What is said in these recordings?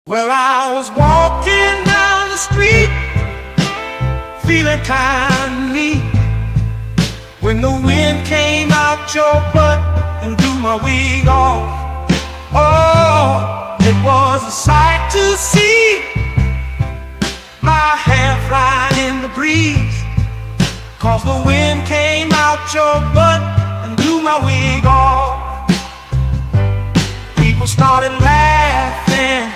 Well, I was walking down the street, feeling kindly, when the wind came out your butt and blew my wig off. Oh, it was a sight to see, my hair flying in the breeze, 'cause the wind came out your butt and blew my wig off. People started laughing,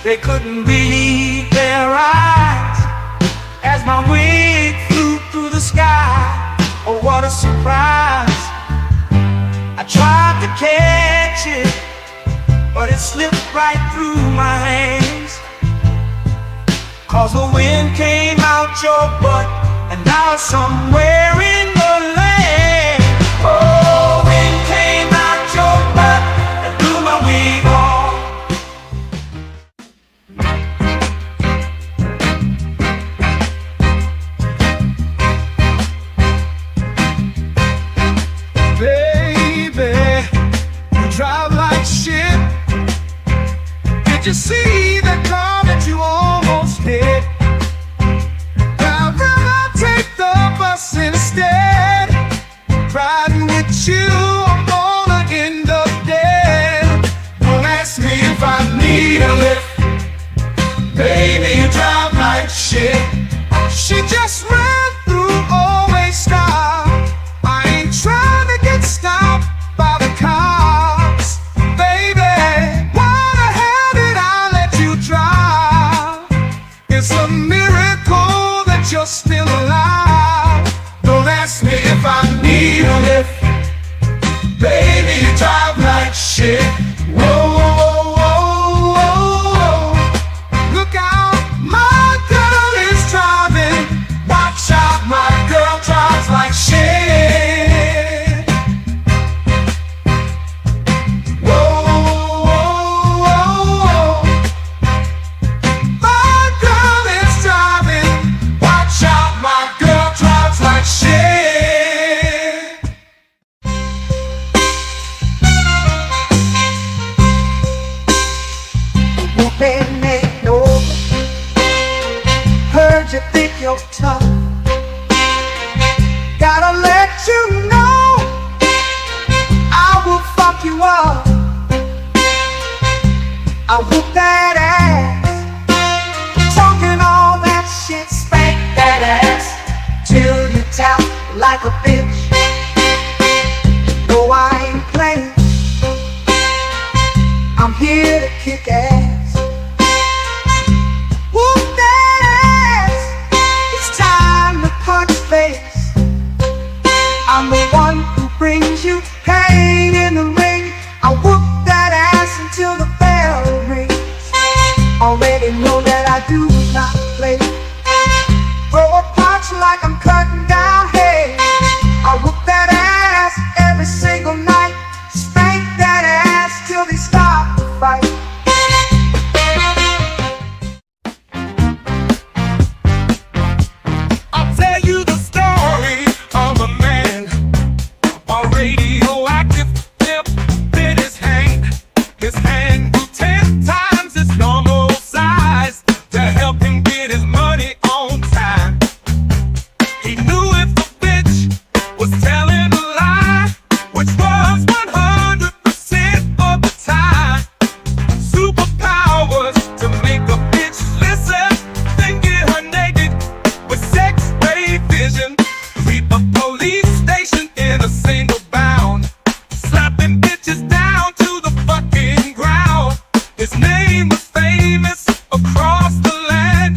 they couldn't believe their eyes, as my wig flew through the sky. Oh, what a surprise. I tried to catch it, but it slipped right through my hands, 'cause the wind came out your butt and now it's somewhere in the land. Oh, wind came out your butt and blew my wig off. Baby, you drive like shit. Did you see that car that you almost hit? I'd rather take the bus instead. Riding with you, I'm gonna end up dead. Don't ask me if I need a lift. Baby, you drive like shit. She just ran through, always stop. I ain't trying to get stopped by the cops. Baby, why the hell did I let you drive? It's a miracle that you're still alive. Don't ask me if I need a lift. Baby, you drive like shit. Whoa, whoa, whoa, whoa, whoa. Look out, my girl is driving. Watch out, my girl drives like shit. Whoa, whoa, whoa, whoa. My girl is driving. Watch out, my girl drives like shit. Moving ain't over. Heard you think you're tough. Gotta let you know, I will fuck you up. I whoop that ass, talking all that shit, spank that ass till you tap like a bitch. No, I ain't playing, I'm here to kick ass. Whoop that ass, it's time to punch face. I'm the one who brings you pain in the ring. I whoop that ass until the bell rings. Already know that I do not play. Throw a punch like I'm cutting down hay. I whoop that ass every single night. Spank that ass till they stop the fight. I'll tell you the story of a man, a radioactive tip in his hand. His hand grew 10 times its normal size to help him get his money on time. He knew if a bitch was telling a lie, which was 100% of the time. Superpowers to make a bitch listen, then get her naked with sex-ray vision. Sweep a police station in a single bound, slapping bitches down to the fucking ground. His name was famous across the land.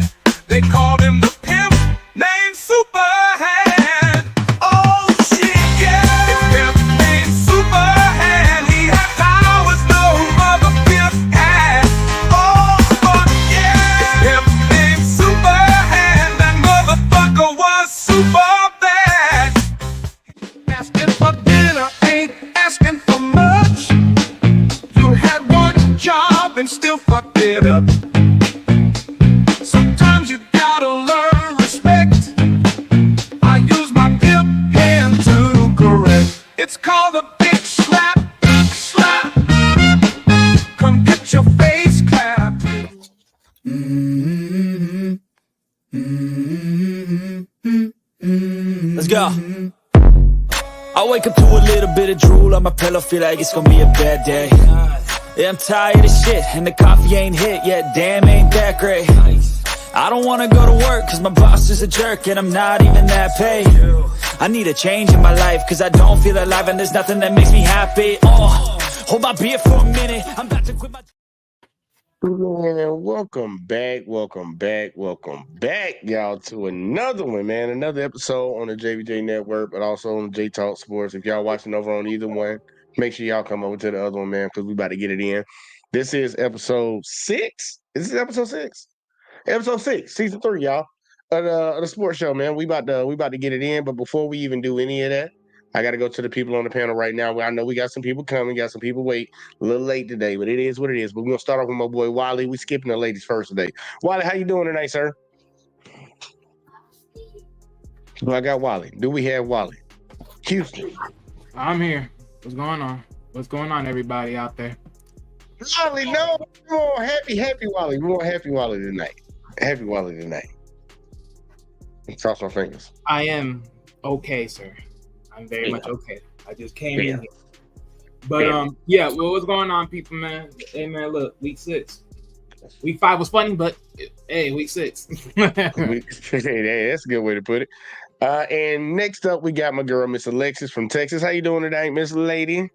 They called him the pimp named Superhand. Oh shit, yeah, the pimp named Superhand. He had powers no other pimp had. Oh fuck yeah, the pimp named Superhand. That motherfucker was super bad. Asking for dinner ain't asking for much. You had one job and still fucked it up. Sometimes you gotta learn respect. I use my pimp hand to correct. It's called a bitch slap, slap. Come get your face clapped. my pillow, feel like it's gonna be a bad day. Yeah, I'm tired of shit, and the coffee ain't hit yet, damn, ain't that great. I don't wanna go to work, cause my boss is a jerk, and I'm not even that paid. I need a change in my life, cause I don't feel alive, and there's nothing that makes me happy. Hold my beer for a minute, I'm about to quit my... Man, welcome back, y'all, to another one, man. Another episode on the JVJ Network, but also on J Talk Sports. If y'all watching over on either one, make sure y'all come over to the other one, man, because we about to get it in. This is episode 6. Is this episode 6? Episode 6, season 3, y'all, of the sports show, man. We about to get it in, but before we even do any of that, I got to go to the people on the panel right now. I know we got some people coming, got some people wait. A little late today, but it is what it is. But we're gonna start off with my boy Wally. We skipping the ladies first today. Wally, how you doing tonight, sir? Well, I got Wally. Do we have Wally? Houston. I'm here. What's going on? What's going on, everybody out there? Wally, no. We want happy Wally. We want happy Wally tonight. Happy Wally tonight. Cross my fingers. I am okay, sir. I'm very much okay. I just came in here. But well, what's going on, people, man? Hey, man, look, week 6. Week 5 was funny, but hey, week 6. Hey, that's a good way to put it. And next up, we got my girl, Miss Alexis from Texas. How you doing tonight, Miss Lady?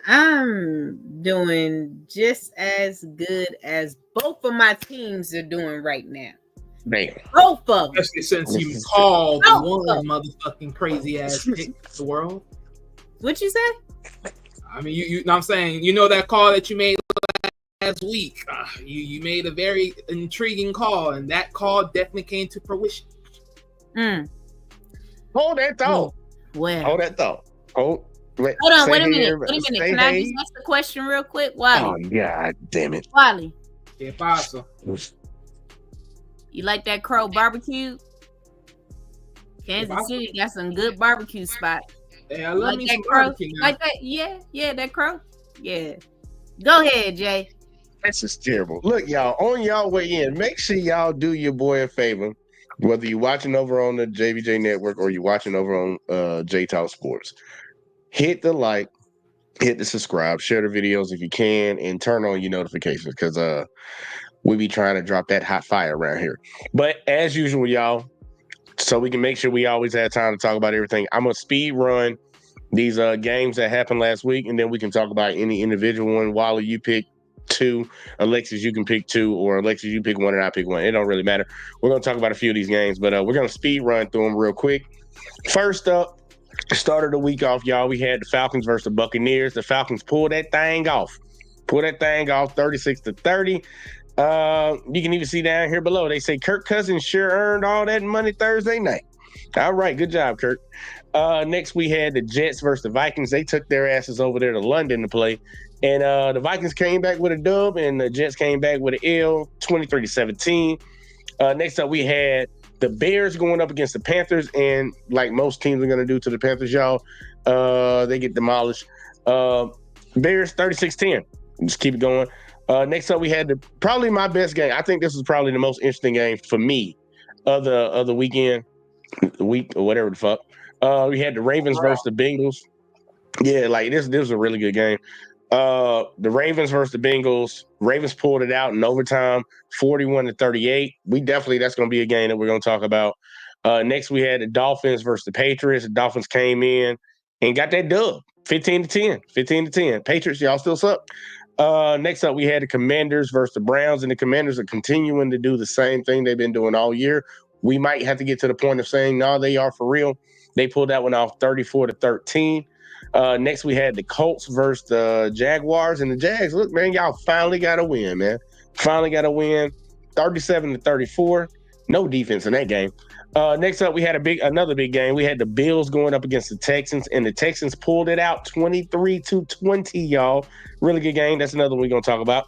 I'm doing just as good as both of my teams are doing right now. Damn. Both of them. Especially since you called one motherfucking crazy ass pick the world. What you say? I mean, you know what I'm saying? You know that call that you made last week? You made a very intriguing call, and that call definitely came to fruition. Hold that thought. Well. Hold that thought. Hold on. Wait a minute. Can I just ask the question real quick? Wally. Oh, God damn it. Wally. Que pasa? You like that crow barbecue? Kansas City got some good barbecue spots. Yeah, I love me that some crow. barbecue now. Like that? Yeah, that crow. Yeah. Go ahead, Jay. That's just terrible. Look, y'all, on y'all way in, make sure y'all do your boy a favor, whether you're watching over on the JVJ Network or you're watching over on J Talk Sports. Hit the like, hit the subscribe, share the videos if you can, and turn on your notifications because we be trying to drop that hot fire around here. But as usual, y'all, so we can make sure we always have time to talk about everything, I'm going to speed run these games that happened last week, and then we can talk about any individual one. Wally, you pick 2. Alexis, you can pick 2, or Alexis, you pick 1 and I pick 1. It don't really matter. We're going to talk about a few of these games, but we're going to speed run through them real quick. First up, started the week off, y'all. We had the Falcons versus the Buccaneers. The Falcons pulled that thing off. 36-30. You can even see down here below, they say Kirk Cousins sure earned all that money Thursday night. All right, good job, Kirk. Next, we had the Jets versus the Vikings. They took their asses over there to London to play. And the Vikings came back with a dub, and the Jets came back with an L, 23-17. Next up, we had the Bears going up against the Panthers. And like most teams are going to do to the Panthers, y'all, they get demolished. Bears, 36-10. Just keep it going. Next up, we had probably my best game. I think this was probably the most interesting game for me of the weekend, week or whatever the fuck. We had the Ravens versus the Bengals. Yeah, like this was a really good game. The Ravens versus the Bengals. Ravens pulled it out in overtime, 41-38. That's going to be a game that we're going to talk about. Next, we had the Dolphins versus the Patriots. The Dolphins came in and got that dub, 15-10. Patriots, y'all still suck. Next up, we had the Commanders versus the Browns, and the Commanders are continuing to do the same thing they've been doing all year. We might have to get to the point of saying, no, they are for real. They pulled that one off 34-13. Next, we had the Colts versus the Jaguars, and the Jags, look, man, y'all finally got a win, man. 37-34. No defense in that game. Next up, we had another big game. We had the Bills going up against the Texans, and the Texans pulled it out 23-20, y'all. Really good game. That's another one we're going to talk about.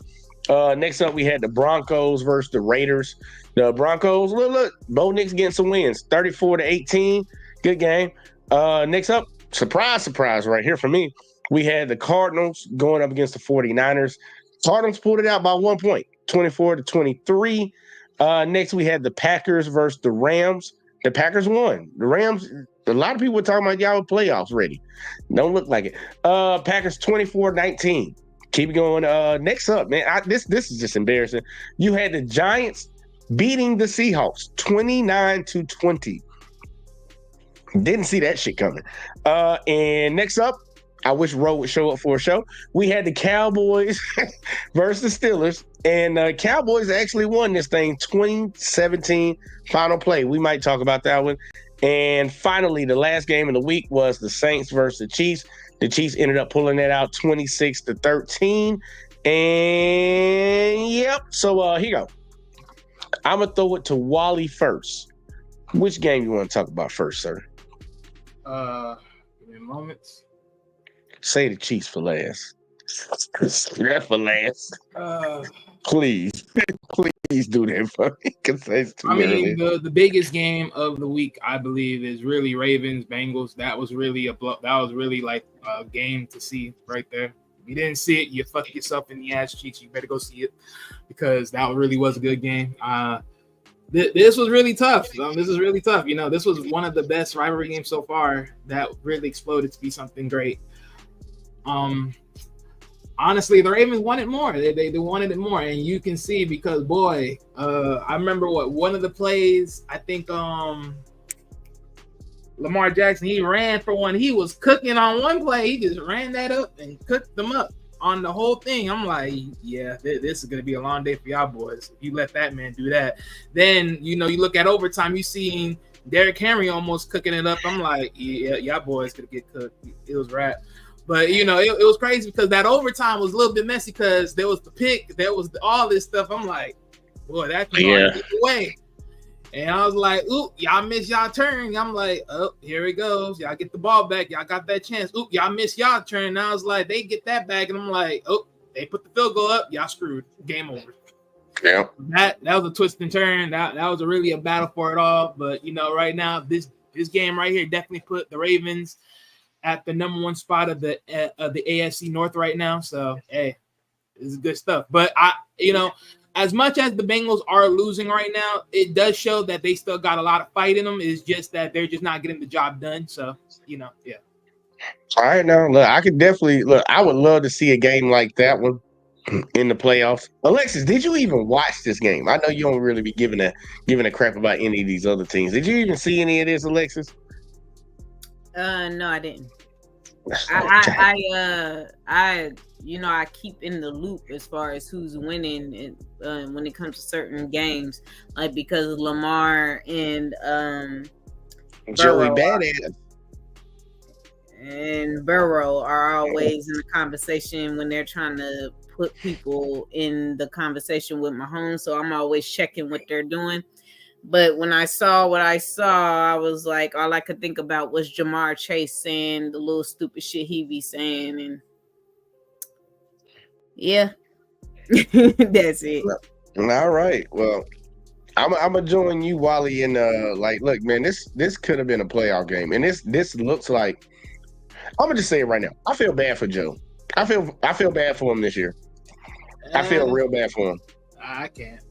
Next up, we had the Broncos versus the Raiders. The Broncos, look, Bo Nix getting some wins, 34-18. Good game. Next up, surprise right here for me. We had the Cardinals going up against the 49ers. Cardinals pulled it out by 1 point, 24-23. Next, we had the Packers versus the Rams. The Packers won. The Rams, A lot of people were talking about y'all playoffs ready. Don't look like it. Packers 24-19. Keep going. Next up, man. This is just embarrassing. You had the Giants beating the Seahawks 29-20. Didn't see that shit coming. And next up, I wish Roe would show up for a show. We had the Cowboys versus the Steelers, and Cowboys actually won this thing 2017 final play. We might talk about that one. And finally, the last game of the week was the Saints versus the Chiefs. The Chiefs ended up pulling that out 26-13. And yep. So here you go. I'm gonna throw it to Wally first. Which game you want to talk about first, sir? Give me a moment. Say the Chiefs for last. That for last. Please do that for me. It's too early. The biggest game of the week, I believe, is really Ravens Bengals. That was really like a game to see right there. If you didn't see it, you fuck yourself in the ass cheeks. You better go see it because that really was a good game. This was really tough. This is really tough. You know, this was one of the best rivalry games so far that really exploded to be something great. Honestly, the Ravens wanted more. They wanted it more, and you can see because boy, I remember one of the plays. I think Lamar Jackson, he ran for one. He was cooking on one play. He just ran that up and cooked them up on the whole thing. I'm like, yeah, this is gonna be a long day for y'all boys. If you let that man do that, then you look at overtime. You seen Derrick Henry almost cooking it up. I'm like, yeah, y'all boys gonna get cooked. It was rap. But, it was crazy because that overtime was a little bit messy because there was the pick, there was all this stuff. I'm like, boy, that's going away. And I was like, oop, y'all missed y'all turn. I'm like, oh, here it goes. Y'all get the ball back. Y'all got that chance. Oop, y'all missed y'all turn. And I was like, they get that back. And I'm like, oh, they put the field goal up. Y'all screwed. Game over. Yeah. That was a twist and turn. That was really a battle for it all. But, right now, this game right here definitely put the Ravens at the number one spot of the AFC North right now. So, hey, this is good stuff. But, as much as the Bengals are losing right now, it does show that they still got a lot of fight in them. It's just that they're just not getting the job done. So, yeah. All right, now, look, I could definitely – look, I would love to see a game like that one in the playoffs. Alexis, did you even watch this game? I know you don't really be giving a crap about any of these other teams. Did you even see any of this, Alexis? No, I didn't. I keep in the loop as far as who's winning when it comes to certain games, like because Lamar and Joey Badass and Burrow are always in the conversation when they're trying to put people in the conversation with Mahomes. So I'm always checking what they're doing. But when I saw what I saw, I was like, all I could think about was Jamar Chase saying the little stupid shit he be saying. And yeah, that's it. All right. Well, I'm gonna join you, Wally, and look, man, this could have been a playoff game. And this looks like, I'm gonna just say it right now. I feel bad for Joe. I feel bad for him this year. I feel real bad for him. I can't.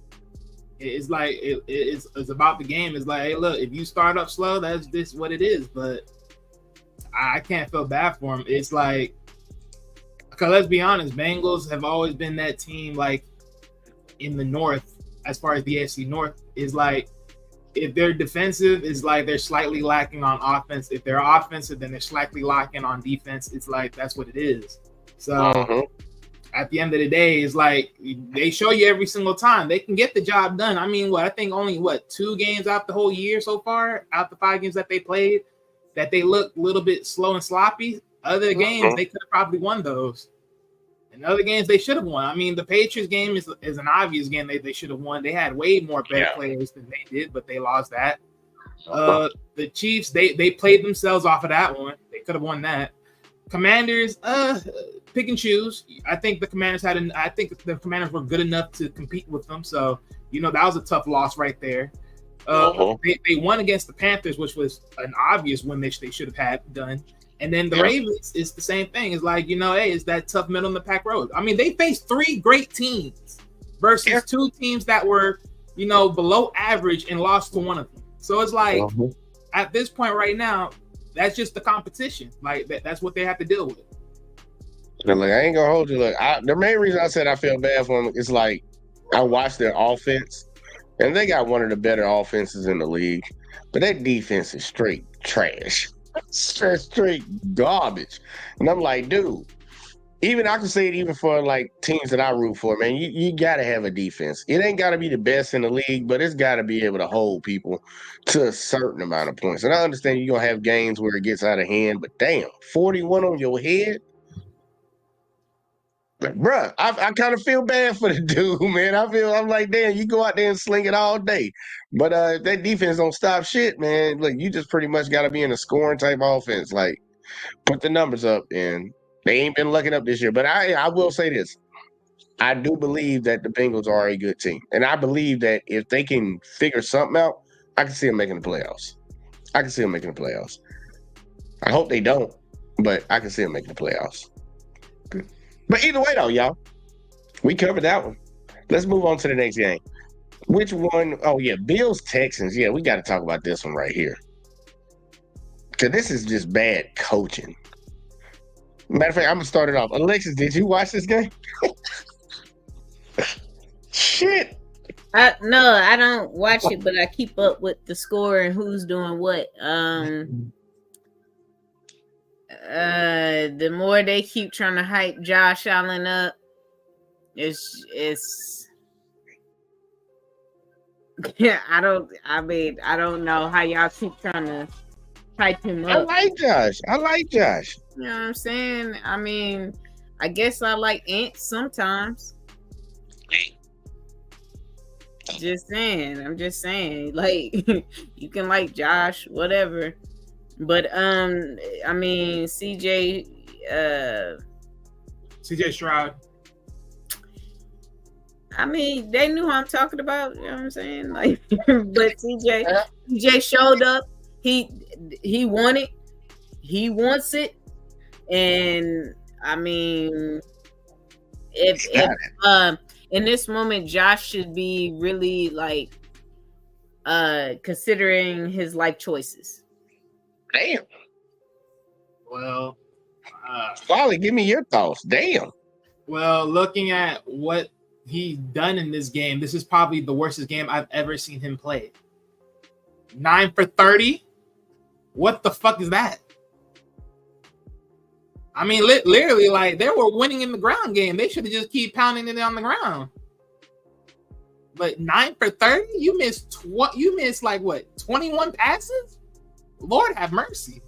It's like it's about the game. It's like, hey, look, if you start up slow, that's this what it is. But I can't feel bad for him. It's like, because let's be honest, Bengals have always been that team, like in the North, as far as the AFC North, is like if they're defensive, it's like they're slightly lacking on offense. If they're offensive, then they're slightly lacking on defense. It's like that's what it is. So. At the end of the day, it's like they show you every single time they can get the job done. I mean, I think only 2 games out the whole year so far, out the 5 games that they played, that they looked a little bit slow and sloppy. Other games, they could have probably won those. And other games, they should have won. I mean, the Patriots game is an obvious game they should have won. They had way more better players than they did, but they lost that. The Chiefs, they played themselves off of that one. They could have won that. Commanders, pick and choose. I think the Commanders were good enough to compete with them. So, that was a tough loss right there. They won against the Panthers, which was an obvious win they should have had done. And then the Ravens is the same thing. It's like, hey, it's that tough middle in the pack road. I mean, they faced 3 great teams versus 2 teams that were, below average and lost to one of them. So it's like, at this point right now, that's just the competition. Like that's what they have to deal with. Look, I ain't gonna hold you. Look, the main reason I said I feel bad for them is like I watched their offense, and they got one of the better offenses in the league, but that defense is straight trash, straight garbage. And I'm like, dude, even I can say it even for like teams that I root for, man. You gotta have a defense. It ain't gotta be the best in the league, but it's gotta be able to hold people to a certain amount of points. And I understand you're gonna have games where it gets out of hand, but damn, 41 on your head. Like, bruh, I kind of feel bad for the dude, man. I'm like, damn, you go out there and sling it all day. But if that defense don't stop shit, man, look, you just pretty much gotta be in a scoring type offense. Like, put the numbers up, and they ain't been looking up this year. But I will say this. I do believe that the Bengals are a good team. And I believe that if they can figure something out, I can see them making the playoffs. I hope they don't, but I can see them making the playoffs. But either way, though, y'all, we covered that one. Let's move on to the next game. Which one? Oh, yeah, Bills-Texans. Yeah, we got to talk about this one right here. Because this is just bad coaching. Matter of fact, I'm going to start it off. Alexis, did you watch this game? Shit. No, I don't watch it, but I keep up with the score and who's doing what. The more they keep trying to hype Josh Allen up, it's yeah, I don't know how y'all keep trying to hype him up. I like Josh. You know what I'm saying? I mean, I guess I like ants sometimes. I'm just saying, like, you can like Josh, whatever. But I mean, CJ Stroud. I mean, they knew who I'm talking about, you know what I'm saying? Like, but CJ showed up. He won it. He wants it. And I mean, if in this moment, Josh should be really like considering his life choices. Damn. Well, Folly, give me your thoughts. Damn. Well, looking at what he's done in this game, this is probably the worstest game I've ever seen him play. 9 for 30. What the fuck is that? I mean, literally, like, they were winning in the ground game. They should have just keep pounding it on the ground. But 9 for 30, you missed like what, 21 passes? Lord have mercy.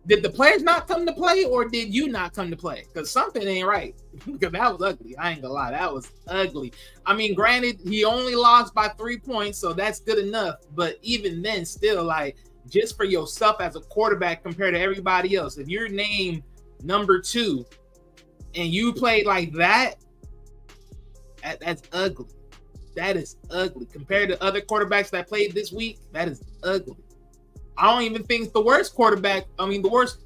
Did the players not come to play, or did you not come to play? Because something ain't right. Because that was ugly. I ain't gonna lie, that was ugly. I mean, granted, he only lost by 3 points, so that's good enough. But even then, still, like, just for yourself as a quarterback compared to everybody else, if you're named number 2 and you played like that, that's ugly. That is ugly. Compared to other quarterbacks that played this week, that is ugly. I don't even think the worst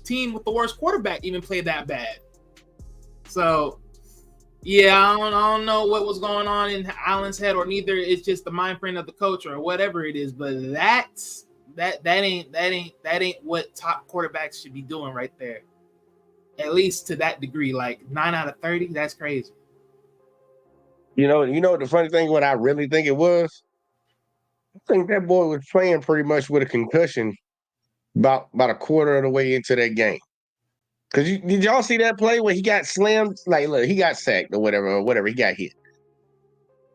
team with the worst quarterback even played that bad. So, yeah, I don't know what was going on in Allen's head, or neither it's just the mind frame of the coach or whatever it is. But that ain't what top quarterbacks should be doing right there. At least to that degree, like 9 out of 30, that's crazy. You know the funny thing, what I really think it was? I think that boy was playing pretty much with a concussion about a quarter of the way into that game. Because did y'all see that play where he got slammed? Like, look, he got sacked or whatever, he got hit.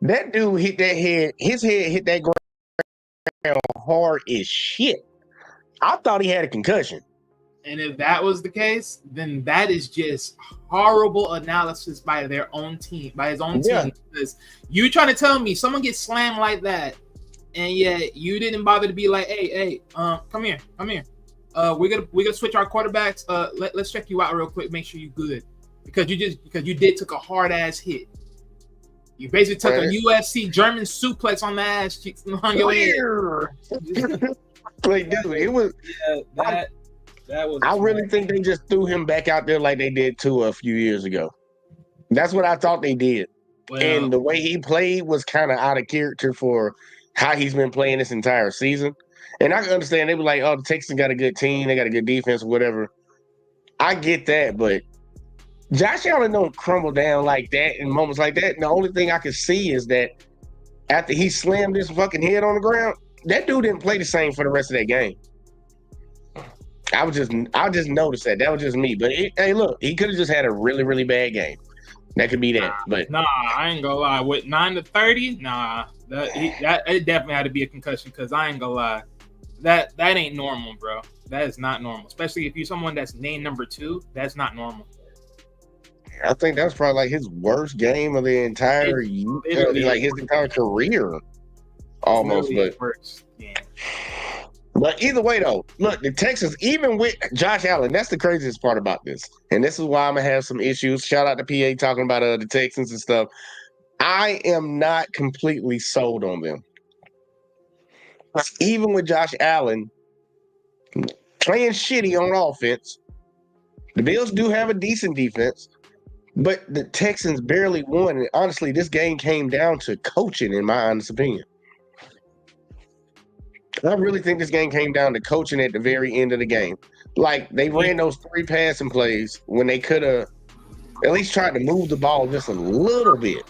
That dude hit that head, his head hit that ground hard as shit. I thought he had a concussion. And if that was the case, then that is just horrible analysis by their own team, by his own team. Because you trying to tell me someone gets slammed like that, and yet you didn't bother to be like, hey, come here. We're gonna switch our quarterbacks. Let's check you out real quick, make sure you're good. Because you took a hard ass hit. You basically took a UFC German suplex on the ass cheeks on your head. Like, dude, it was that was. I really think they just threw him back out there like they did Tua a few years ago. That's what I thought they did. Well, and the way he played was kind of out of character for how he's been playing this entire season. And I can understand they were like, oh, the Texans got a good team, they got a good defense, whatever. I get that, but Josh Allen don't crumble down like that in moments like that. And the only thing I can see is that after he slammed his fucking head on the ground, that dude didn't play the same for the rest of that game. I just noticed that. That was just me. But hey, look, he could have just had a really, really bad game. That could be that. But nah, I ain't gonna lie. With 9 to 30, nah, it definitely had to be a concussion. Because I ain't gonna lie, that ain't normal, bro. That is not normal. Especially if you're someone that's named number 2, that's not normal. I think that's probably like his worst game of the entire year, like his entire career, almost. But worst game. But either way, though, look, the Texans, even with Josh Allen, that's the craziest part about this. And this is why I'm going to have some issues. Shout out to PA talking about the Texans and stuff. I am not completely sold on them. Even with Josh Allen playing shitty on offense, the Bills do have a decent defense, but the Texans barely won. And honestly, this game came down to coaching, in my honest opinion. I really think this game came down to coaching at the very end of the game. Like, they ran those 3 passing plays when they could have at least tried to move the ball just a little bit.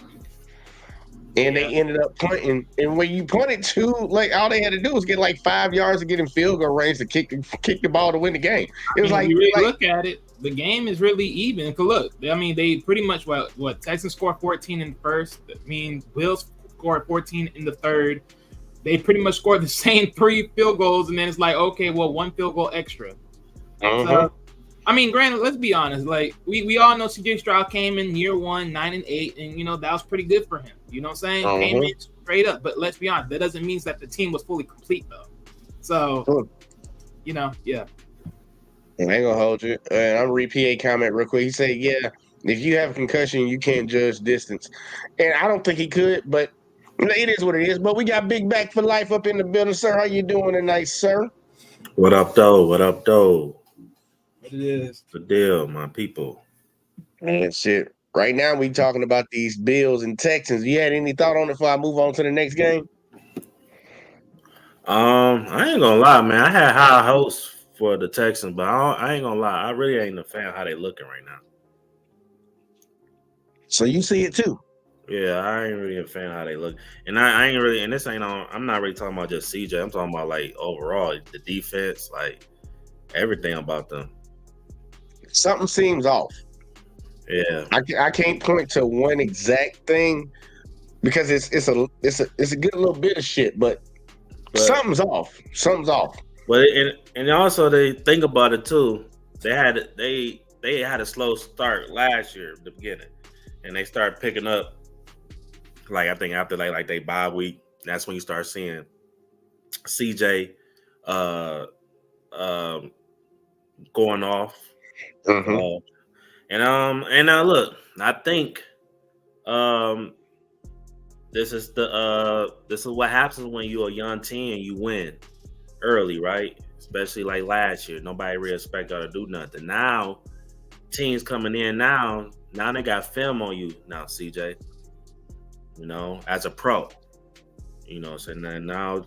And they ended up punting. And when you punted to, like, all they had to do was get like 5 yards to get in field goal range to kick the ball to win the game. It was you really look at it, the game is really even. Cause look, I mean, they pretty much what Texans scored 14 in the first. I mean, Bills scored 14 in the third. They pretty much scored the same 3 field goals, and then it's like, okay, well, 1 field goal extra. So, I mean, granted, let's be honest. Like, we all know CJ Stroud came in year 1, 9-8, and, that was pretty good for him. You know what I'm saying? Came in straight up. But let's be honest, that doesn't mean that the team was fully complete, though. So, yeah. I ain't gonna hold you. I'm read PA comment real quick. He said, yeah, if you have a concussion, you can't judge distance. And I don't think he could, but it is what it is. But we got Big Back for Life up in the building, sir. How you doing tonight, sir? What up, though? What it is. The deal, my people. Man, shit. Right now, we talking about these Bills and Texans. You had any thought on it before I move on to the next game? I ain't gonna lie, man. I had high hopes for the Texans, but I ain't gonna lie. I really ain't a fan of how they looking right now. So you see it too? Yeah, I ain't really a fan of how they look. And I ain't really, and this ain't on, I'm not really talking about just CJ. I'm talking about like overall, the defense, like everything about them. Something seems off. Yeah. I can't point to one exact thing because it's a good little bit of shit, but something's off. Something's off. But and also they think about it too. They had a slow start last year at the beginning. And they start picking up. Like, I think after like they bye week, that's when you start seeing CJ going off. And look, I think this is what happens when you're a young team and you win early, right? Especially like last year, nobody really expected her to do nothing. Now, teams coming in now they got film on you now, CJ. As a pro, so now,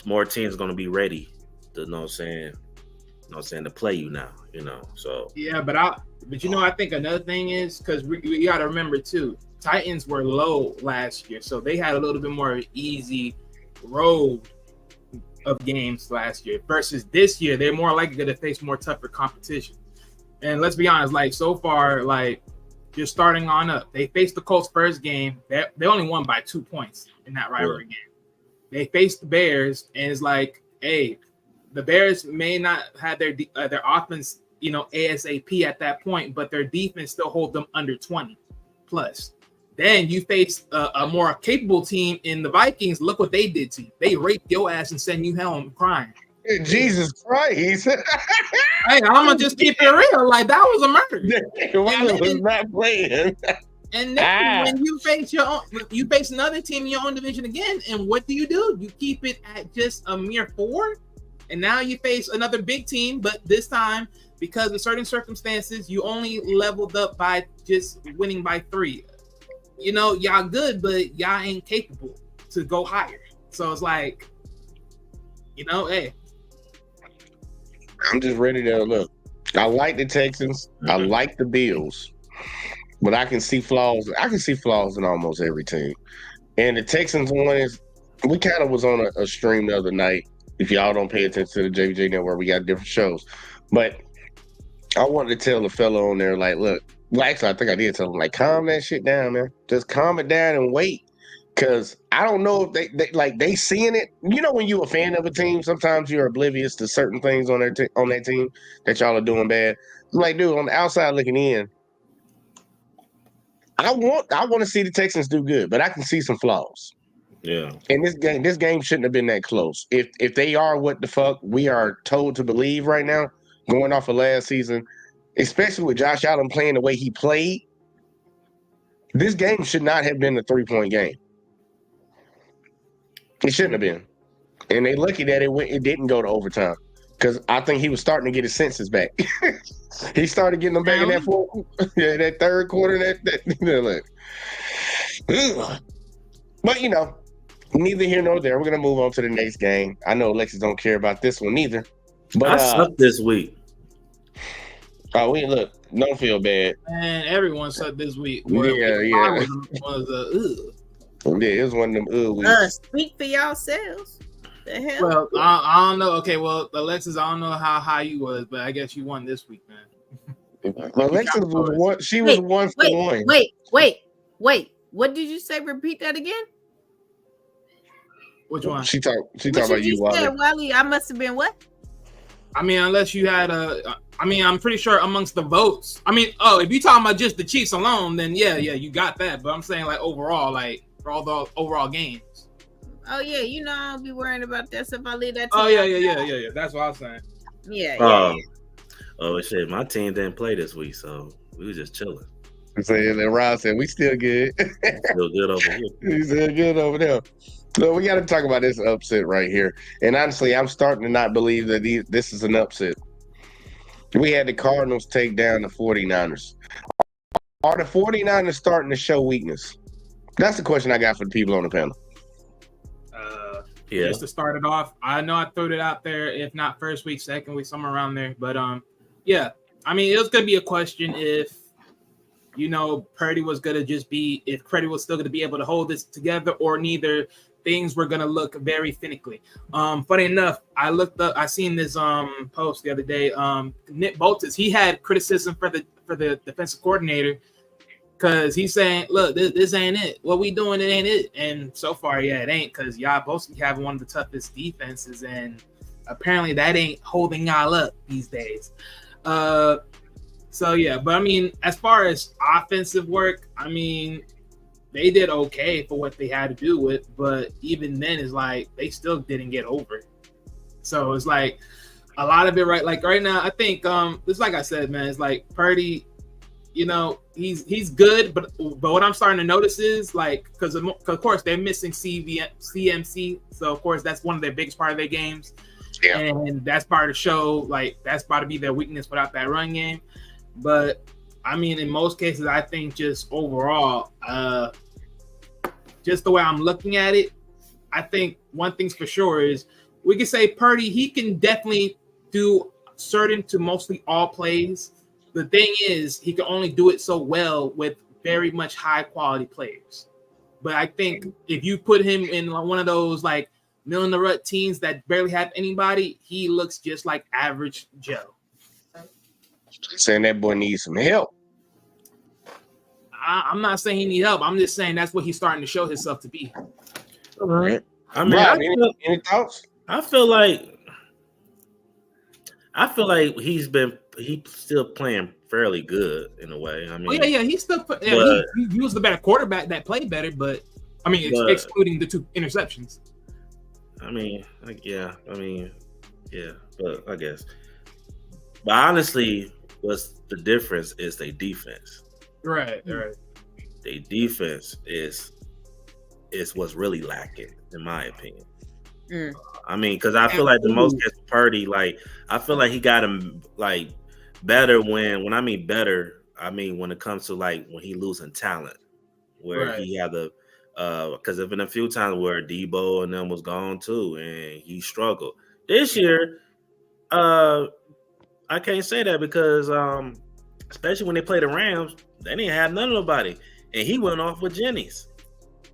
more teams are going to be ready to, to play you now, so. Yeah, but I think another thing is because we got to remember too, Titans were low last year, so they had a little bit more easy road of games last year versus this year. They're more likely to face more tougher competition. And let's be honest, like so far, like, you're starting on up. They faced the Colts first game. They only won by 2 points in that rivalry game. They faced the Bears, and it's like, hey, the Bears may not have their offense, ASAP at that point, but their defense still hold them under 20 plus. Then you face a more capable team in the Vikings. Look what they did to you. They raped your ass and sent you home crying. Jesus Christ. Hey, I'm going to just keep it real. Like, that was a murder. Wiley was not playing. And then when you face another team in your own division again, and what do? You keep it at just a mere 4? And now you face another big team, but this time, because of certain circumstances, you only leveled up by just winning by 3. Y'all good, but y'all ain't capable to go higher. So it's like, you know, hey. I'm just ready to look. I like the Texans. I like the Bills, but I can see flaws. I can see flaws in almost every team. And the Texans one is, we kind of was on a stream the other night. If y'all don't pay attention to the JVJ Network, we got different shows. But I wanted to tell the fellow on there, like, look, well, actually, I think I did tell him, like, calm that shit down, man. Just calm it down and wait. Because I don't know if they seeing it. You know, when you're a fan of a team, sometimes you're oblivious to certain things on on that team that y'all are doing bad. I'm like, dude, on the outside looking in, I want to see the Texans do good, but I can see some flaws. Yeah. And this game shouldn't have been that close. If they are what the fuck we are told to believe right now, going off of last season, especially with Josh Allen playing the way he played, this game should not have been a 3-point game. It shouldn't have been. And they lucky that it didn't go to overtime. Because I think he was starting to get his senses back. He started getting them back in that that third quarter. But, you know, neither here nor there. We're going to move on to the next game. I know Alexis don't care about this one either. But I sucked this week. Oh, don't feel bad. Man, everyone sucked this week. Yeah. Was Yeah, it was one of them weeks. Speak for yourselves. The hell? Well, I don't know. Okay, well, Alexis, I don't know how high you was, but I guess you won this week, man. Alexis was one. She was 1 for 1. Wait. What did you say? Repeat that again. Which one? She talked about you, Wally. Wally, I must have been what? I mean, unless you had I'm pretty sure amongst the votes. I mean, if you're talking about just the Chiefs alone, then yeah, you got that. But I'm saying like overall, like for all the overall games. Oh yeah, you know I'll be worrying about that stuff. I leave that. Yeah. That's what I was saying. Yeah. Oh shit, my team didn't play this week, so we were just chilling. Saying that Rob said we still good. Still good over here. He's still good over there. So we got to talk about this upset right here. And honestly, I'm starting to not believe that this is an upset. We had the Cardinals take down the 49ers. Are the 49ers starting to show weakness? That's the question I got for the people on the panel. Just to start it off, I know I threw it out there, if not first week, second week, somewhere around there. But yeah, I mean, it was going to be a question if, Purdy was going to if Purdy was still going to be able to hold this together or neither. Things were going to look very finicky. Funny enough, I seen this post the other day. Nick Boltis, he had criticism for the defensive coordinator because he's saying, look, this ain't it. What we doing, it ain't it. And so far, yeah, it ain't, because y'all both have one of the toughest defenses, and apparently that ain't holding y'all up these days. So yeah, but I mean, as far as offensive work, I mean, they did okay for what they had to do with, but even then, it's like they still didn't get over it. So it's like a lot of it, right? Like right now, I think it's like I said, man, it's like Purdy, he's good, but what I'm starting to notice is like because of course they're missing CMC, so of course that's one of their biggest part of their games, and that's part of the show. Like that's about to be their weakness without that run game. But I mean, in most cases, I think just overall, just the way I'm looking at it, I think one thing's for sure is we can say Purdy, he can definitely do certain to mostly all plays. The thing is, he can only do it so well with very much high quality players. But I think if you put him in one of those like middle in the rut teams that barely have anybody, he looks just like average Joe. Saying that boy needs some help. I'm not saying he needs help. I'm just saying that's what he's starting to show himself to be. All right. I mean, any thoughts? I feel like he's still playing fairly good in a way. I mean, he's still. He was the better quarterback that played better, but I mean, excluding the 2 interceptions. But I guess. But honestly, what's the difference is their defense. Right. Their defense is what's really lacking, in my opinion. I mean, because I feel like the most gets Purdy, like I feel like he got him like better when I mean better, I mean when it comes to like when he losing talent, where he had to Because there've been a few times where Debo and them was gone too, and he struggled. This year, I can't say that because especially when they played the Rams, they didn't have none of nobody, and he went off with Jennings.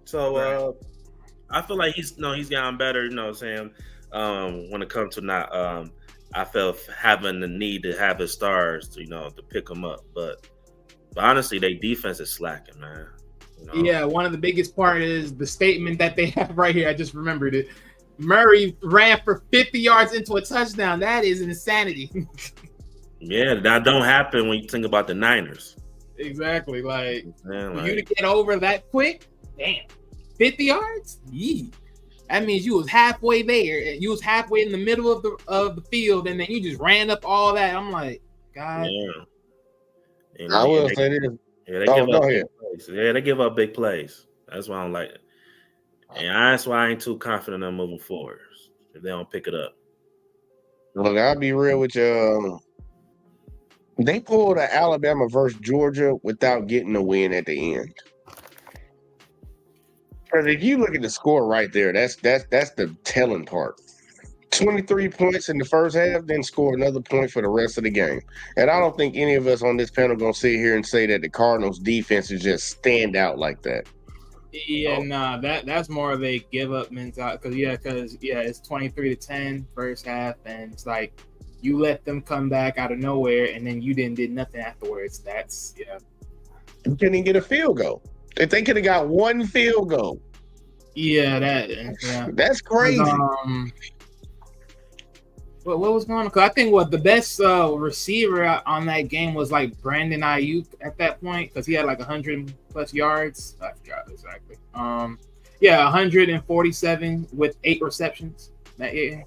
So I feel like he's gotten better. You know what I'm saying? When it comes to not, I felt having the need to have his stars, to pick him up. But honestly, their defense is slacking, man. Yeah, one of the biggest part is the statement that they have right here. I just remembered it. Murray ran for 50 yards into a touchdown. That is insanity. Yeah, that don't happen when you think about the Niners. Exactly. Like, Man, for you to get over that quick, damn, 50 yards? Yee. That means you was halfway there. You was halfway in the middle of the field, and then you just ran up all that. I'm like, God. Yeah. I will say this. Yeah, Go ahead. They give up big plays. That's why I don't like it. And that's why I ain't too confident in moving forward if they don't pick it up. Look, I'll be real with you. They pulled an Alabama versus Georgia without getting a win at the end. Because if you look at the score right there, that's the telling part. 23 points in the first half, then score another point for the rest of the game. And I don't think any of us on this panel going to sit here and say that the Cardinals defense is just stand out like that. Yeah, nah, that's more of a give up mentality. Because it's 23-10 first half, and it's like you let them come back out of nowhere, and then you did nothing afterwards. That's You couldn't even get a field goal. If they could have got one field goal, that's crazy. What was going on? Because I think the best receiver on that game was like Brandon Ayuk at that point, because he had like 100 plus yards. I forgot exactly. 147 with 8 receptions that year.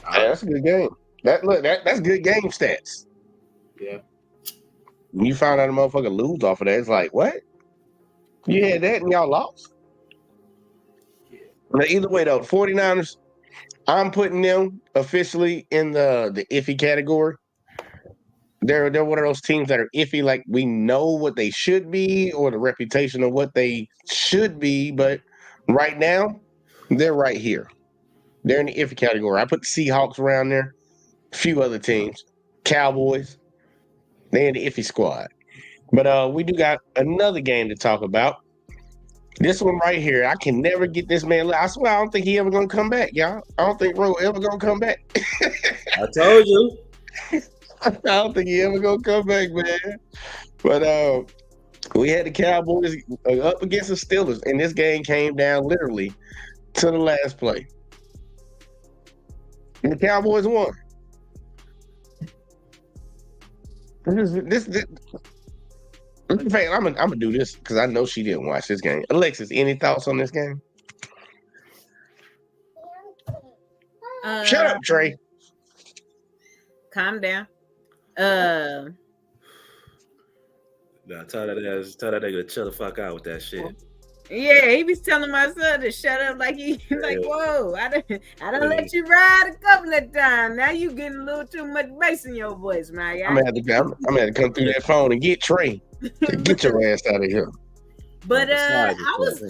That's a good game. That's good game stats. Yeah. When you find out a motherfucker lose off of that, it's like, what? You had that and y'all lost? Yeah. But either way, though, 49ers, I'm putting them officially in the iffy category. They're one of those teams that are iffy, like we know what they should be or the reputation of what they should be, but right now, they're right here. They're in the iffy category. I put the Seahawks around there, a few other teams, Cowboys. They're in the iffy squad. But we do got another game to talk about. This one right here, I can never get this man. I swear, I don't think he ever gonna come back, y'all. I don't think Roe ever gonna come back. I told you. I don't think he ever gonna come back, man. But we had the Cowboys up against the Steelers, and this game came down literally to the last play. And the Cowboys won. This in fact, I'm gonna do this because I know she didn't watch this game. Alexis, any thoughts on this game? Shut up, Trey. Calm down. Nah, tell that nigga to chill the fuck out with that shit. Yeah, he was telling my son to shut up, like whoa, I don't let you ride a couple of times. Now you getting a little too much bass in your voice, my guy. I'm gonna have to come through that phone and get Trey. Get your ass out of here. But I was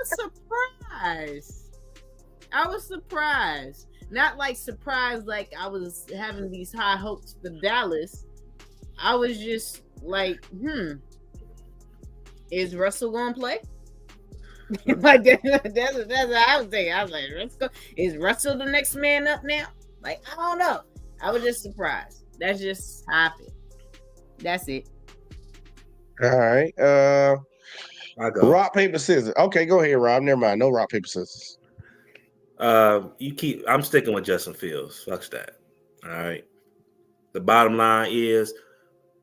surprised. I was surprised. Not like surprised like I was having these high hopes for Dallas. I was just like, is Russell gonna play? Like that's what I was thinking. I was like, is Russell the next man up now? Like, I don't know. I was just surprised. That's just how I feel. That's it. All right. I go. Rock, paper, scissors. Okay, go ahead, Rob. Never mind. No rock, paper, scissors. I'm sticking with Justin Fields. Fuck that. All right. The bottom line is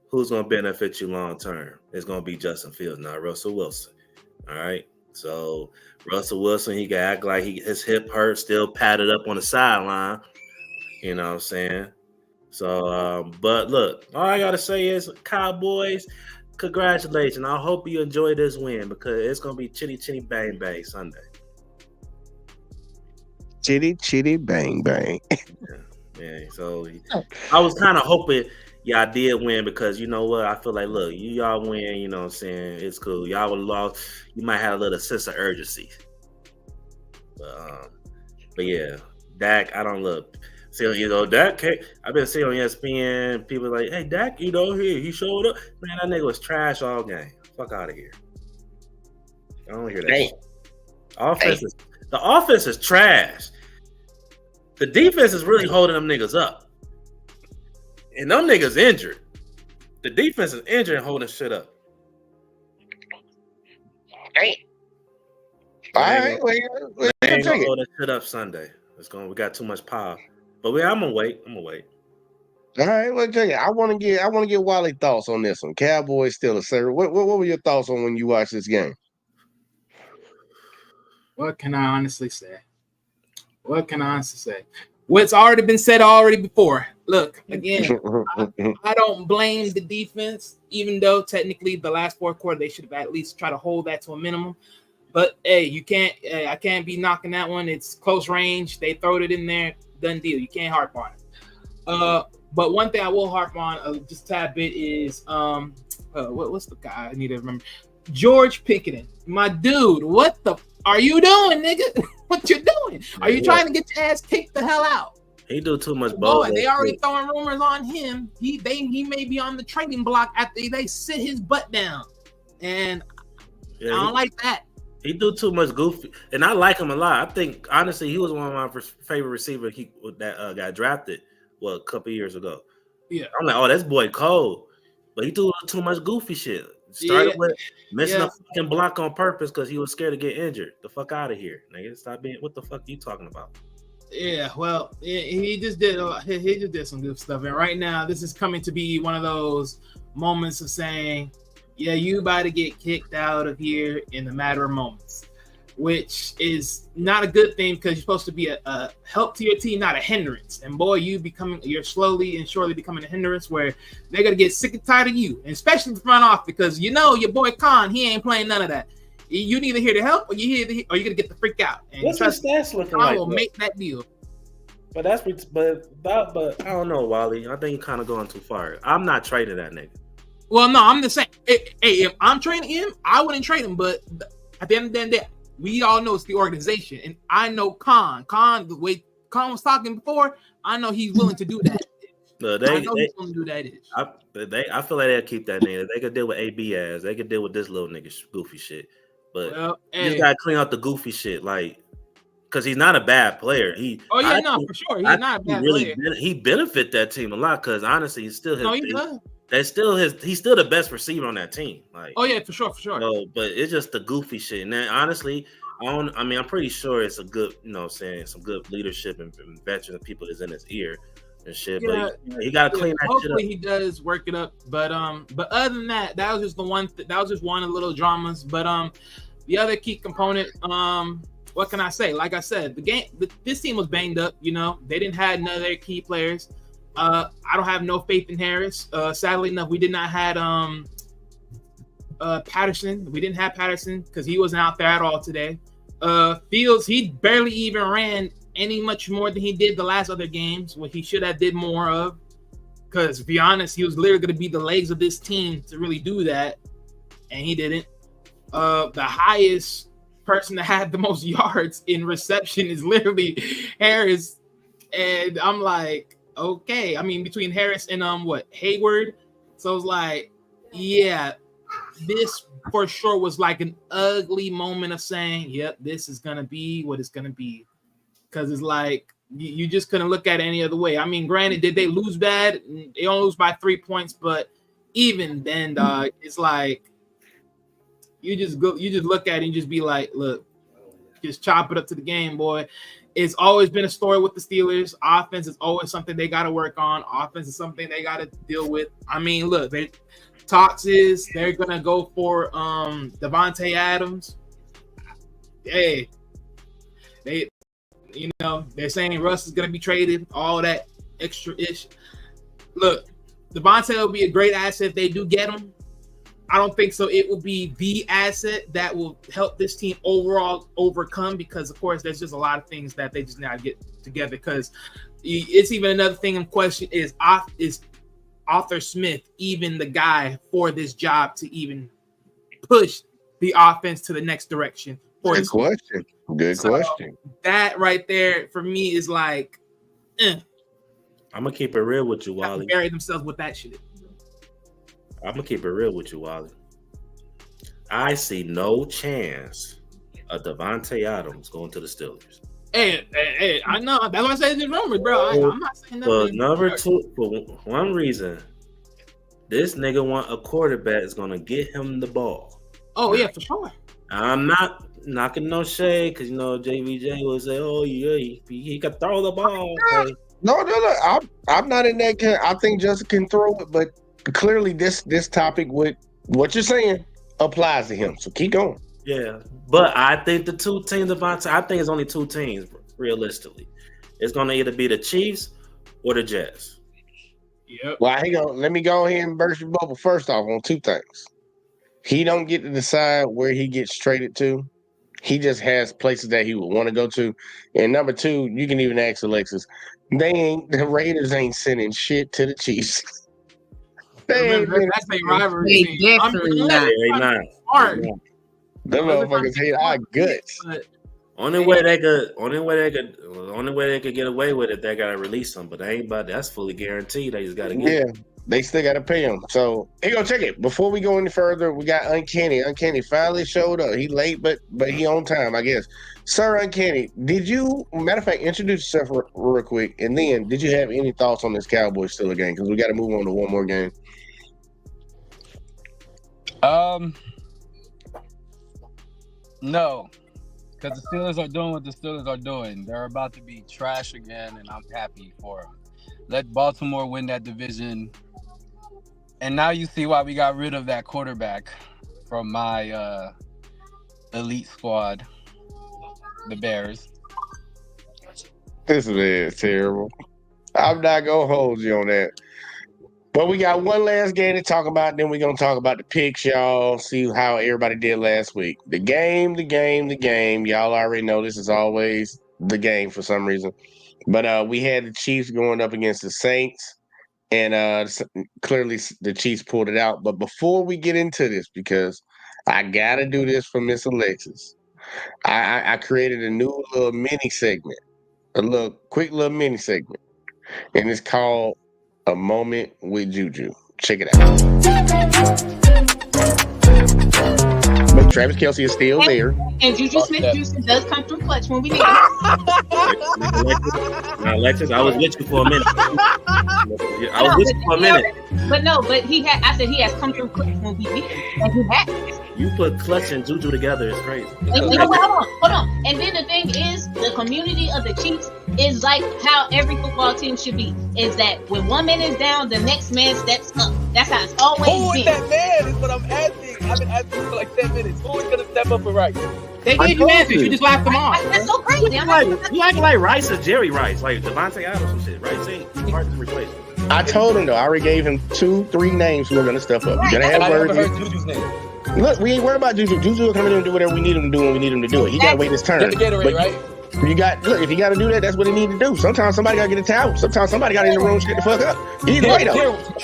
who's going to benefit you long term? It's going to be Justin Fields, not Russell Wilson. All right. So Russell Wilson, he can act like his hip hurt, still padded up on the sideline. You know what I'm saying? So, but look, all I got to say is Cowboys, congratulations. I hope you enjoy this win because it's going to be chitty, chitty, bang, bang Sunday. Chitty, chitty, bang, bang. Yeah. So I was kind of hoping Yeah, I did win because you know what? I feel like, look, y'all win, you know what I'm saying? It's cool. Y'all would lost. You might have a little sense of urgency. But yeah, Dak, I don't look. See, you know, Dak, I've been seeing on ESPN, people like, hey, Dak, you know, he showed up. Man, that nigga was trash all game. Fuck out of here. I don't hear that Hey. shit. The offense is trash. The defense is really holding them niggas up. And them niggas injured. The defense is injured and holding shit up. Hey. All right, well, I ain't gonna hold that shit up Sunday. We got too much power. But I'm gonna wait. All right, well, check it. I want to get Wally thoughts on this one. Cowboys still a sir. What were your thoughts on when you watched this game? What can I honestly say? What's already been said before. Look, again, I don't blame the defense, even though technically the last fourth quarter they should have at least tried to hold that to a minimum. But hey, I can't be knocking that one. It's close range. They throwed it in there, done deal. You can't harp on it. But one thing I will harp on just a tad bit is what's the guy I need to remember? George Pickett, my dude. What the are you doing, nigga? What you doing? Are you trying to get your ass kicked the hell out? He do too much boy. They already throwing rumors on him. He may be on the trading block after they sit his butt down, and I don't like that. He do too much goofy, and I like him a lot. I think honestly, he was one of my favorite receivers. That got drafted a couple years ago. Yeah, I'm like, oh, that's boy cold, but he do too much goofy shit. Started with missing a fucking block on purpose because he was scared to get injured. The fuck out of here, nigga! Stop being. What the fuck are you talking about? Yeah, well, he just did a lot. He just did some good stuff, and right now, this is coming to be one of those moments of saying, yeah, you about to get kicked out of here in a matter of moments, which is not a good thing because you're supposed to be a help to your team, not a hindrance. And boy, you're slowly and surely becoming a hindrance where they're going to get sick and tired of you, and especially the front off because you know your boy Khan, he ain't playing none of that. You neither here to help or you're going to get the freak out. And what's his stats looking like? I will make that deal. But I don't know, Wally. I think you're kind of going too far. I'm not trading that nigga. Well, no, I'm just saying. Hey, if I'm trading him, I wouldn't trade him. But at the end of the day, we all know it's the organization, and I know Khan. The way Khan was talking before, I know he's willing to do that. He's willing to do that. I feel like they'll keep that nigga. They could deal with AB as they could deal with this little nigga goofy shit. But you just gotta clean out the goofy shit, like because he's not a bad player. For sure, he's not a bad player. He benefit that team a lot because honestly, he's still his. No, he does. He's still the best receiver on that team. Like, oh yeah, for sure. No, but it's just the goofy shit. And then honestly, I'm pretty sure it's a good, some good leadership and veteran people is in his ear and shit. Yeah, but he got to clean that shit up. Hopefully he does work it up. But other than that, that was just one of the little dramas. But the other key component, what can I say? Like I said, this team was banged up. You know, they didn't have none of their key players. I don't have no faith in Harris. Sadly enough, we did not have Patterson. We didn't have Patterson because he wasn't out there at all today. Fields, he barely even ran any much more than he did the last other games, what he should have did more of. Because to be honest, he was literally going to be the legs of this team to really do that, and he didn't. The highest person that had the most yards in reception is literally Harris, and I'm like, okay, I mean between Harris and Hayward, so it's like, yeah, this for sure was like an ugly moment of saying, yep, this is gonna be what it's gonna be, because it's like you just couldn't look at it any other way. I mean, granted, did they lose bad? They only lose by 3 points, but even then, dog, it's like you just look at it and just be like, look, just chop it up to the game, boy. It's always been a story with the Steelers. Offense is always something they got to work on. Offense is something they got to deal with. I mean, look, they're going to go for Devontae Adams. Hey, they're saying Russ is going to be traded, all that extra-ish. Look, Devontae will be a great asset if they do get him. I don't think so. It will be the asset that will help this team overall overcome because, of course, there's just a lot of things that they just now get together because it's even another thing in question is Arthur Smith even the guy for this job to even push the offense to the next direction? Good question. Good question. That right there for me is like, I'm gonna keep it real with you, Wally. Bury themselves with that shit. I'm gonna keep it real with you, Wally. I see no chance of Devontae Adams going to the Steelers. Hey, I know. That's why I say it's rumors, bro. I'm not saying nothing. For one reason, this nigga want a quarterback that's gonna get him the ball. Oh yeah, for sure. I'm not knocking no shade because JVJ will say, "Oh yeah, he can throw the ball." Okay. No. I'm not in that. I think Justin can throw it, but clearly this topic with what you're saying applies to him. So keep going. Yeah, but I think the two teams, Devontae, I think it's only two teams realistically. It's gonna either be the Chiefs or the Jets. Yep. Well, hang on. Let me go ahead and burst your bubble first off on two things. He don't get to decide where he gets traded to. He just has places that he would want to go to. And number two, you can even ask Alexis. The Raiders ain't sending shit to the Chiefs. That's a rivalry. They definitely not. They not. Hard. Them motherfuckers hate our guts. Only way they could get away with it, they gotta release them. But they ain't about that's fully guaranteed. They just gotta get. Yeah, they still gotta pay him. So here go check it. Before we go any further, we got Uncanny. Uncanny finally showed up. He late, but he on time, I guess. Sir Uncanny, did you? Matter of fact, introduce yourself real quick, and then did you have any thoughts on this Cowboys Steelers game? Because we got to move on to one more game. No, because the Steelers are doing what the Steelers are doing. They're about to be trash again, and I'm happy for them. Let Baltimore win that division. And now you see why we got rid of that quarterback from my elite squad, the Bears. This is terrible. I'm not going to hold you on that. But we got one last game to talk about. Then we're going to talk about the picks, y'all. See how everybody did last week. The game. Y'all already know this is always the game for some reason. But we had the Chiefs going up against the Saints. And clearly the Chiefs pulled it out. But before we get into this, because I got to do this for Miss Alexis, I created a new little mini segment. A quick little mini segment. And it's called A Moment with Juju. Check it out. But Travis Kelce is still there. And Juju Smith-Schuster does come through clutch when we need him. Now, Alexis, I was with you for a minute. I said he has come through clutch when we need him. And he has. You put clutch and Juju together, it's crazy. Hold on. And then the thing is, the community of the Chiefs is like how every football team should be. Is that when one man is down, the next man steps up. That's how it's always been. Who is that man is what I'm asking. I've been asking for like 10 minutes. Who is going to step up and right? They gave you answers. You just laughed them off. That's so crazy. You act like Rice or Jerry Rice, like Devontae Adams and shit. Rice ain't hard to replace. I told him, though. I already gave him 2-3 names who are going to step up. You got to have I words. never heard Juju's name. Look, we ain't worried about Juju. Juju will come in and do whatever we need him to do when we need him to do it. He got to wait his turn. Get the Gatorade, right? If you got to do that, that's what he need to do. Sometimes somebody got to get a towel. Sometimes somebody got in the room, shut the fuck up. Either way, though.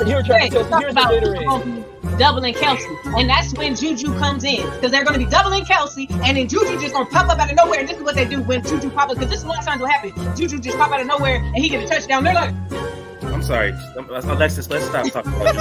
Here, Travis, here's the Gatorade. Doubling Kelce, and that's when Juju comes in, because they're going to be doubling Kelce, and then Juju just going to pop up out of nowhere. And this is what they do when Juju pop up, because this is a lot of times what happens. Juju just pop out of nowhere, and he get a touchdown. They're like, I'm sorry, Alexis, let's stop talking about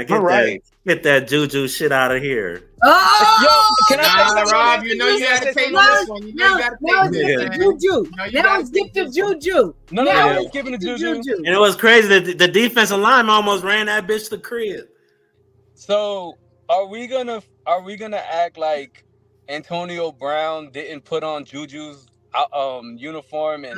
Juju. Get that Juju shit out of here. oh! Yo, can I say Rob, you know you got to take this one. You know you got to take this. Juju. Now it's gift to Juju. No, it's giving to Juju. And it was crazy that the defensive line almost ran that bitch to the crib. So are we gonna act like Antonio Brown didn't put on Juju's uniform and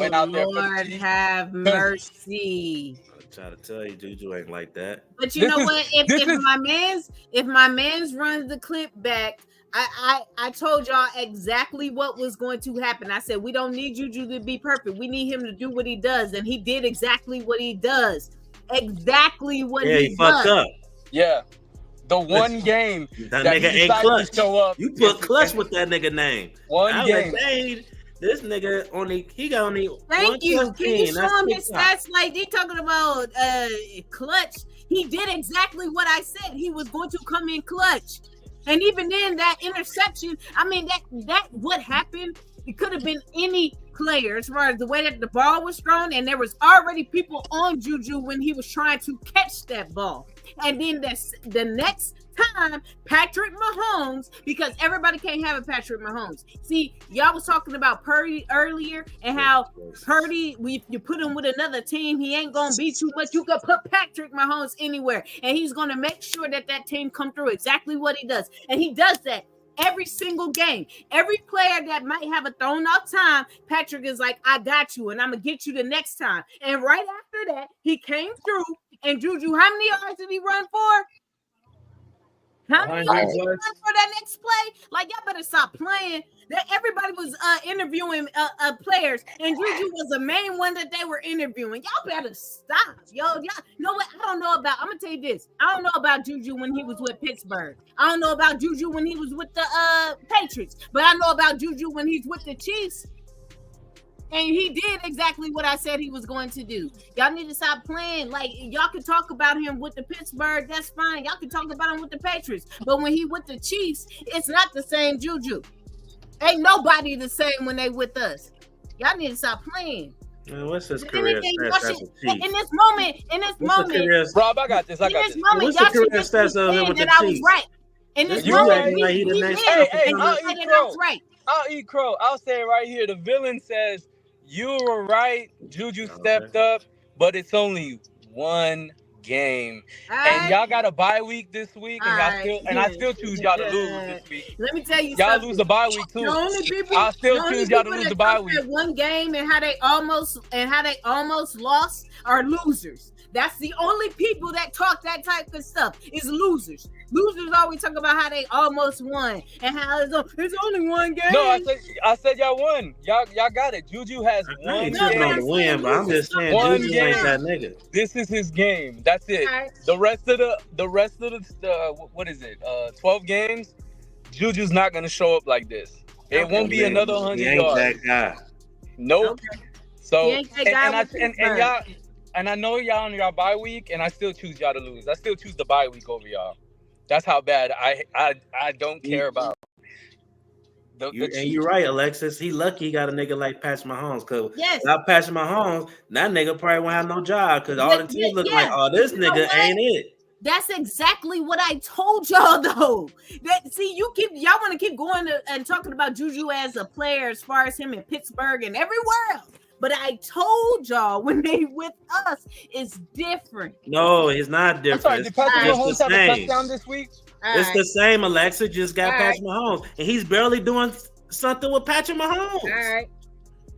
went out there for the Lord Chiefs? have mercy. Try to tell you, Juju ain't like that. But you know what? If my man's runs the clip back, I told y'all exactly what was going to happen. I said we don't need Juju to be perfect. We need him to do what he does, and he did exactly what he does. Exactly what he fucked up. Yeah. The one game that nigga ain't clutch. Show up you put clutch with that nigga name. One game. This nigga he got only Thank you. one Can you team. show him his stats? Like they talking about clutch. He did exactly what I said. He was going to come in clutch. And even then, that interception, I mean, that what happened, it could have been any player as far as the way that the ball was thrown, and there was already people on Juju when he was trying to catch that ball. And then the next time, Patrick Mahomes, because everybody can't have a Patrick Mahomes. See, y'all was talking about Purdy earlier and how Purdy, you put him with another team, he ain't going to be too much. You could put Patrick Mahomes anywhere, and he's going to make sure that team come through exactly what he does. And he does that every single game. Every player that might have a thrown off time, Patrick is like, I got you, and I'm going to get you the next time. And right after that, he came through, and Juju, how many yards did he run for? How many yards did he run for that next play? Like, y'all better stop playing. Everybody was interviewing players, and Juju was the main one that they were interviewing. Y'all better stop. Y'all know what? I'm going to tell you this. I don't know about Juju when he was with Pittsburgh. I don't know about Juju when he was with the Patriots. But I know about Juju when he's with the Chiefs. And he did exactly what I said he was going to do. Y'all need to stop playing. Like, y'all can talk about him with the Pittsburgh. That's fine. Y'all can talk about him with the Patriots. But when he with the Chiefs, it's not the same Juju. Ain't nobody the same when they with us. Y'all need to stop playing. Man, what's his career stats? In this moment, Rob, I got this. What's the career stats of him with the Chiefs? I was right. In this moment, I'll right. I'll eat crow. I'll say it right here. The villain says, you were right. Juju stepped up, but it's only one game. And y'all got a bye week this week, and I still choose y'all to lose this week. Let me tell you y'all something. lose the bye week too. The only people, I still choose y'all to lose the bye week. One game and how they almost lost are losers. That's the only people that talk that type of stuff is losers. Losers always talk about how they almost won and how it's only one game. No, I said y'all won. Y'all got it. Juju has one game. On the win, but I'm just saying one Juju game. ain't that nigga. This is his game. That's it. Right. The rest of the what is it? 12 games. Juju's not gonna show up like this. It won't be another 100 yards. That guy. Nope. Okay. So and I know y'all on y'all bye week, and I still choose y'all to lose. I still choose the bye week over y'all. That's how bad I don't care about. And you're right, Alexis. He lucky he got a nigga like Patrick Mahomes. Because without Patrick Mahomes, that nigga probably won't have no job. Because all the teams looking like, oh, this nigga ain't it. That's exactly what I told y'all, though. Y'all want to keep going and talking about Juju as a player as far as him in Pittsburgh and everywhere else. But I told y'all when they with us, it's different. No, it's not different. I'm sorry, did Patrick Mahomes have a touchdown this week? It's the same. Alexa just got Patrick Mahomes, and he's barely doing something with Patrick Mahomes. All right.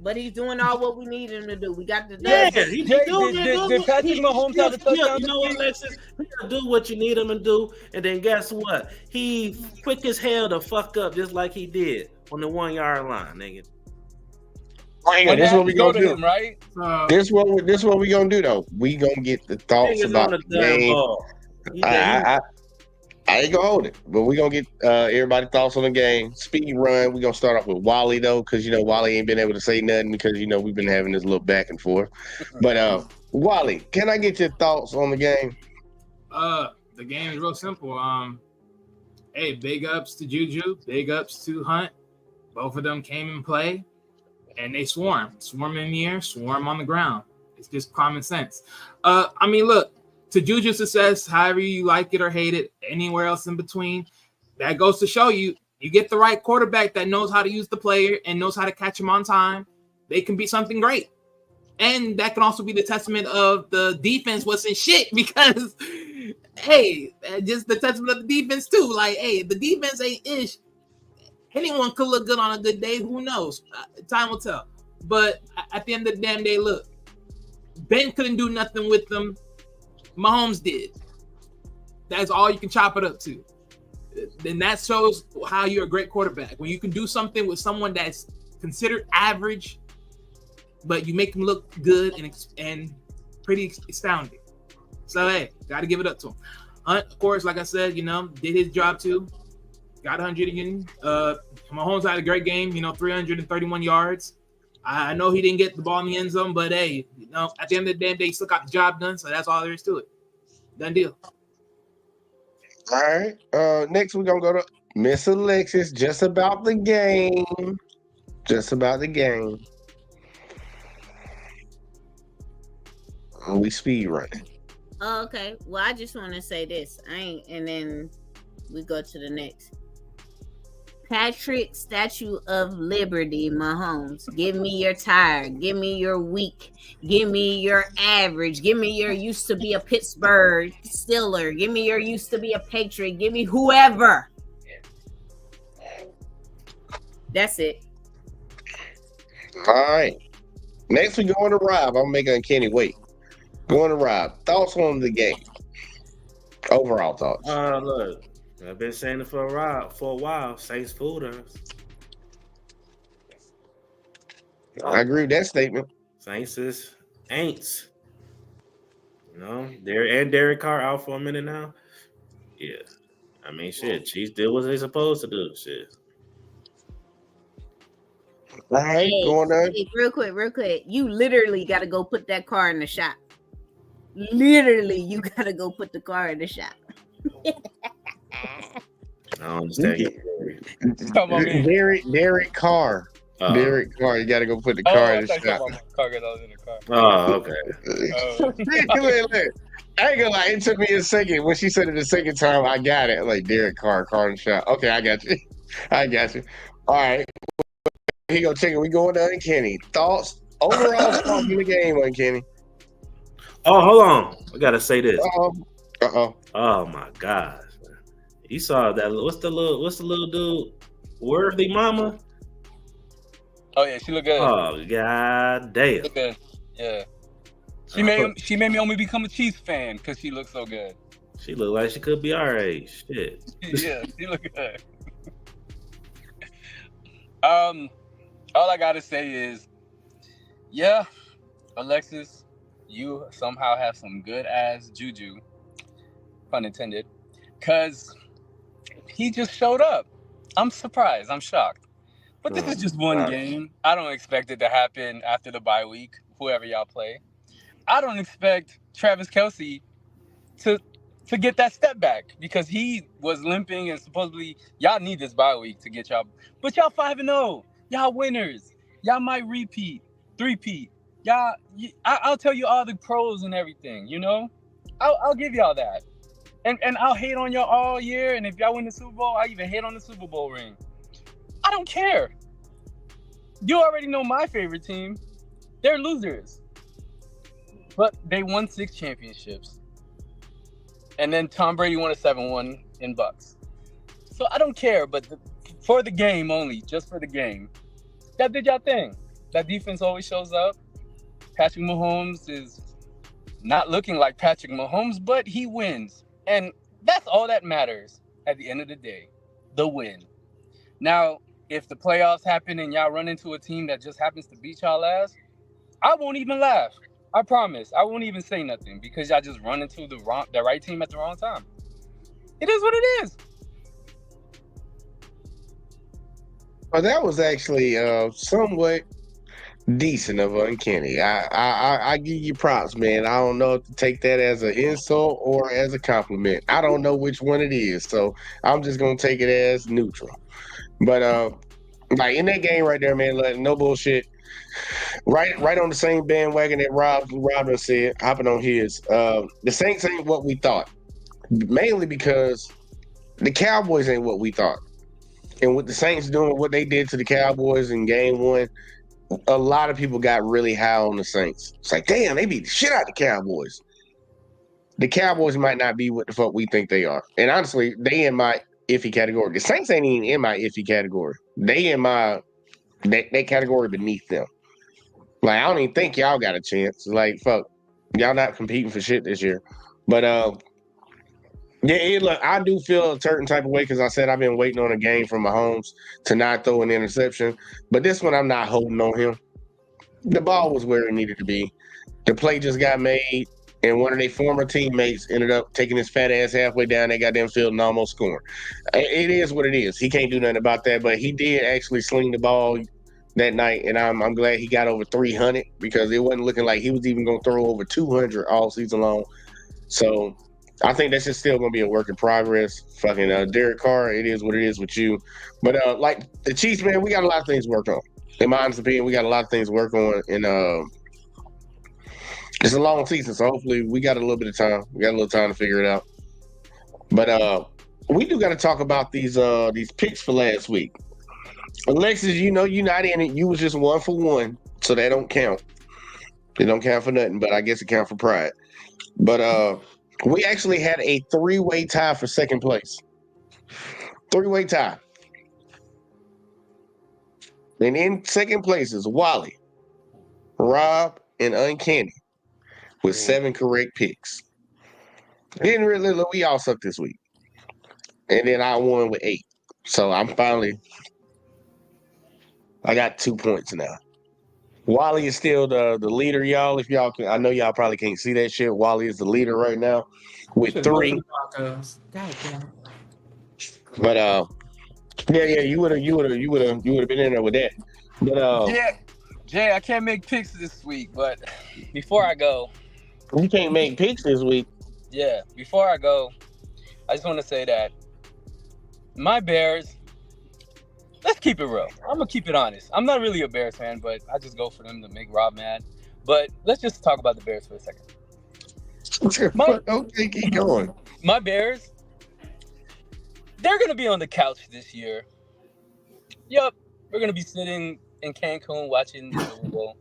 But he's doing all what we need him to do. We got the did Patrick Mahomes have a touchdown? You know what, Alexis? You gotta do what you need him to do, and then guess what? He quick as hell to fuck up just like he did on the 1 yard line, nigga. This is what we gonna do, right? This is what we gonna do though. We gonna get the thoughts about the game. I ain't gonna hold it, but we gonna get everybody's thoughts on the game. Speed run. We gonna start off with Wally though, because Wally ain't been able to say nothing because we've been having this little back and forth. But Wally, can I get your thoughts on the game? The game is real simple. Hey, big ups to Juju, big ups to Hunt. Both of them came in play. And they swarm in the air, swarm on the ground. It's just common sense. I mean, look, to Juju's success, however you like it or hate it, anywhere else in between, that goes to show you get the right quarterback that knows how to use the player and knows how to catch him on time, they can be something great. And that can also be the testament of the defense wasn't shit because, hey, just the testament of the defense too. Like, hey, the defense ain't ish. Anyone could look good on a good day. Who knows? Time will tell. But at the end of the damn day, look, Ben couldn't do nothing with them. Mahomes did. That's all you can chop it up to. Then that shows how you're a great quarterback. When you can do something with someone that's considered average, but you make them look good and pretty astounding. So, hey, got to give it up to him. Hunt, of course, like I said, did his job too. got 100 again. Mahomes had a great game. 331 yards. I know he didn't get the ball in the end zone, but hey, at the end of the day, he still got the job done. So that's all there is to it. Done deal. All right. Next we're gonna go to Miss Alexis. Just about the game. Just about the game. We speed running. Oh, okay. Well, I just want to say this. And then we go to the next. Patrick, Statue of Liberty, Mahomes. Give me your tired. Give me your weak. Give me your average. Give me your used to be a Pittsburgh Steeler. Give me your used to be a Patriot. Give me whoever. That's it. All right. Next we going to Rob. I'm making Kenny wait. Going to Rob. Thoughts on the game? Overall thoughts. Look, I've been saying it for a while. Saints fooled us. I agree with that statement. Saints is ain'ts. Derek Carr out for a minute now. Yeah. I mean, shit. Chiefs did what they supposed to do. Shit. All right, going on. Hey, real quick. You literally got to go put that car in the shop. Literally, you got to go put the car in the shop. I don't understand. Come on, man. Derek Carr. Derek Carr. You got to go put the car in the shop. Oh, okay. Look, I ain't gonna lie. It took me a second. When she said it the second time, I got it. Like Derek Carr in the shop. Okay, I got you. All right. Here you go, check it. We going down to Kenny. Thoughts, overall thoughts in the game on Kenny. Oh, hold on. I gotta say this. Uh-oh. Oh my gosh. You saw that. What's the little dude? Worthy Mama? Oh yeah, she look good. Oh god damn. She look good. Yeah. She made me only become a Chiefs fan because she looks so good. She look like she could be our age. Shit. Yeah, she look good. All I gotta say is, yeah, Alexis, you somehow have some good ass juju, pun intended, because he just showed up. I'm surprised. I'm shocked. But this is just one game. I don't expect it to happen after the bye week, whoever y'all play. I don't expect Travis Kelce to get that step back because he was limping and supposedly y'all need this bye week to get y'all. But y'all 5-0. Y'all winners. Y'all might three-peat. Y'all, I'll tell you all the pros and everything, I'll give y'all that. And I'll hate on y'all all year. And if y'all win the Super Bowl, I even hate on the Super Bowl ring. I don't care. You already know my favorite team. They're losers. But they won 6 championships. And then Tom Brady won a 7-1 in Bucks. So I don't care, but for the game only, just for the game, that did y'all thing. That defense always shows up. Patrick Mahomes is not looking like Patrick Mahomes, but he wins. And that's all that matters at the end of the day, the win. Now, if the playoffs happen and y'all run into a team that just happens to beat y'all ass, I won't even laugh. I promise. I won't even say nothing because y'all just run into the right team at the wrong time. It is what it is. Well, that was actually somewhat decent of Kenny. I give you props, man. I don't know if to take that as an insult or as a compliment. I don't know which one it is, so I'm just gonna take it as neutral. But like in that game right there, man, like, no bullshit. Right on the same bandwagon that Rob done said, hopping on his. The Saints ain't what we thought, mainly because the Cowboys ain't what we thought. And with the Saints doing what they did to the Cowboys in game 1, a lot of people got really high on the Saints. It's like, damn, they beat the shit out of the Cowboys. The Cowboys might not be what the fuck we think they are. And honestly, they in my iffy category. The Saints ain't even in my iffy category. They in my that category beneath them. Like, I don't even think y'all got a chance. Like, fuck, y'all not competing for shit this year. But yeah, look, I do feel a certain type of way because I said I've been waiting on a game from Mahomes to not throw an interception. But this one, I'm not holding on him. The ball was where it needed to be. The play just got made. It was a 3-and-out. It was a 3-and-out. and one of their former teammates ended up taking his fat ass halfway down that goddamn field and almost scoring. It is what it is. He can't do nothing about that, but he did actually sling the ball that night, and I'm glad he got over 300 because it wasn't looking like he was even going to throw over 200 all season long. So I think that's just still going to be a work in progress. Fucking Derek Carr, it is what it is with you. But like the Chiefs, man, we got a lot of things to work on. In my honest opinion, we got a lot of things to work on, and it's a long season, so hopefully we got a little bit of time. We got a little time to figure it out. But we do got to talk about these picks for last week. Alexis, you know you're not in it. You was just 1 for 1, so that don't count. It don't count for nothing, but I guess it counts for pride. But we actually had a 3-way tie for second place. 3-way tie. And in second place is Wally, Rob, and Uncanny with 7 correct picks. Didn't really, we all suck this week. And then I won with 8. So I'm finally, I got 2 points now. Wally is still the leader, y'all. If y'all can, I know y'all probably can't see that shit. Wally is the leader right now with 3. But yeah, you would have been in there with that. But Yeah, Jay, I can't make picks this week, but before I go, you can't make picks this week. yeah, before I go, I just want to say that my Bears, let's keep it real. I'm going to keep it honest. I'm not really a Bears fan, but I just go for them to make Rob mad. But let's just talk about the Bears for a second. Okay, keep going. My Bears, they're going to be on the couch this year. Yup, we're going to be sitting in Cancun watching the Super Bowl.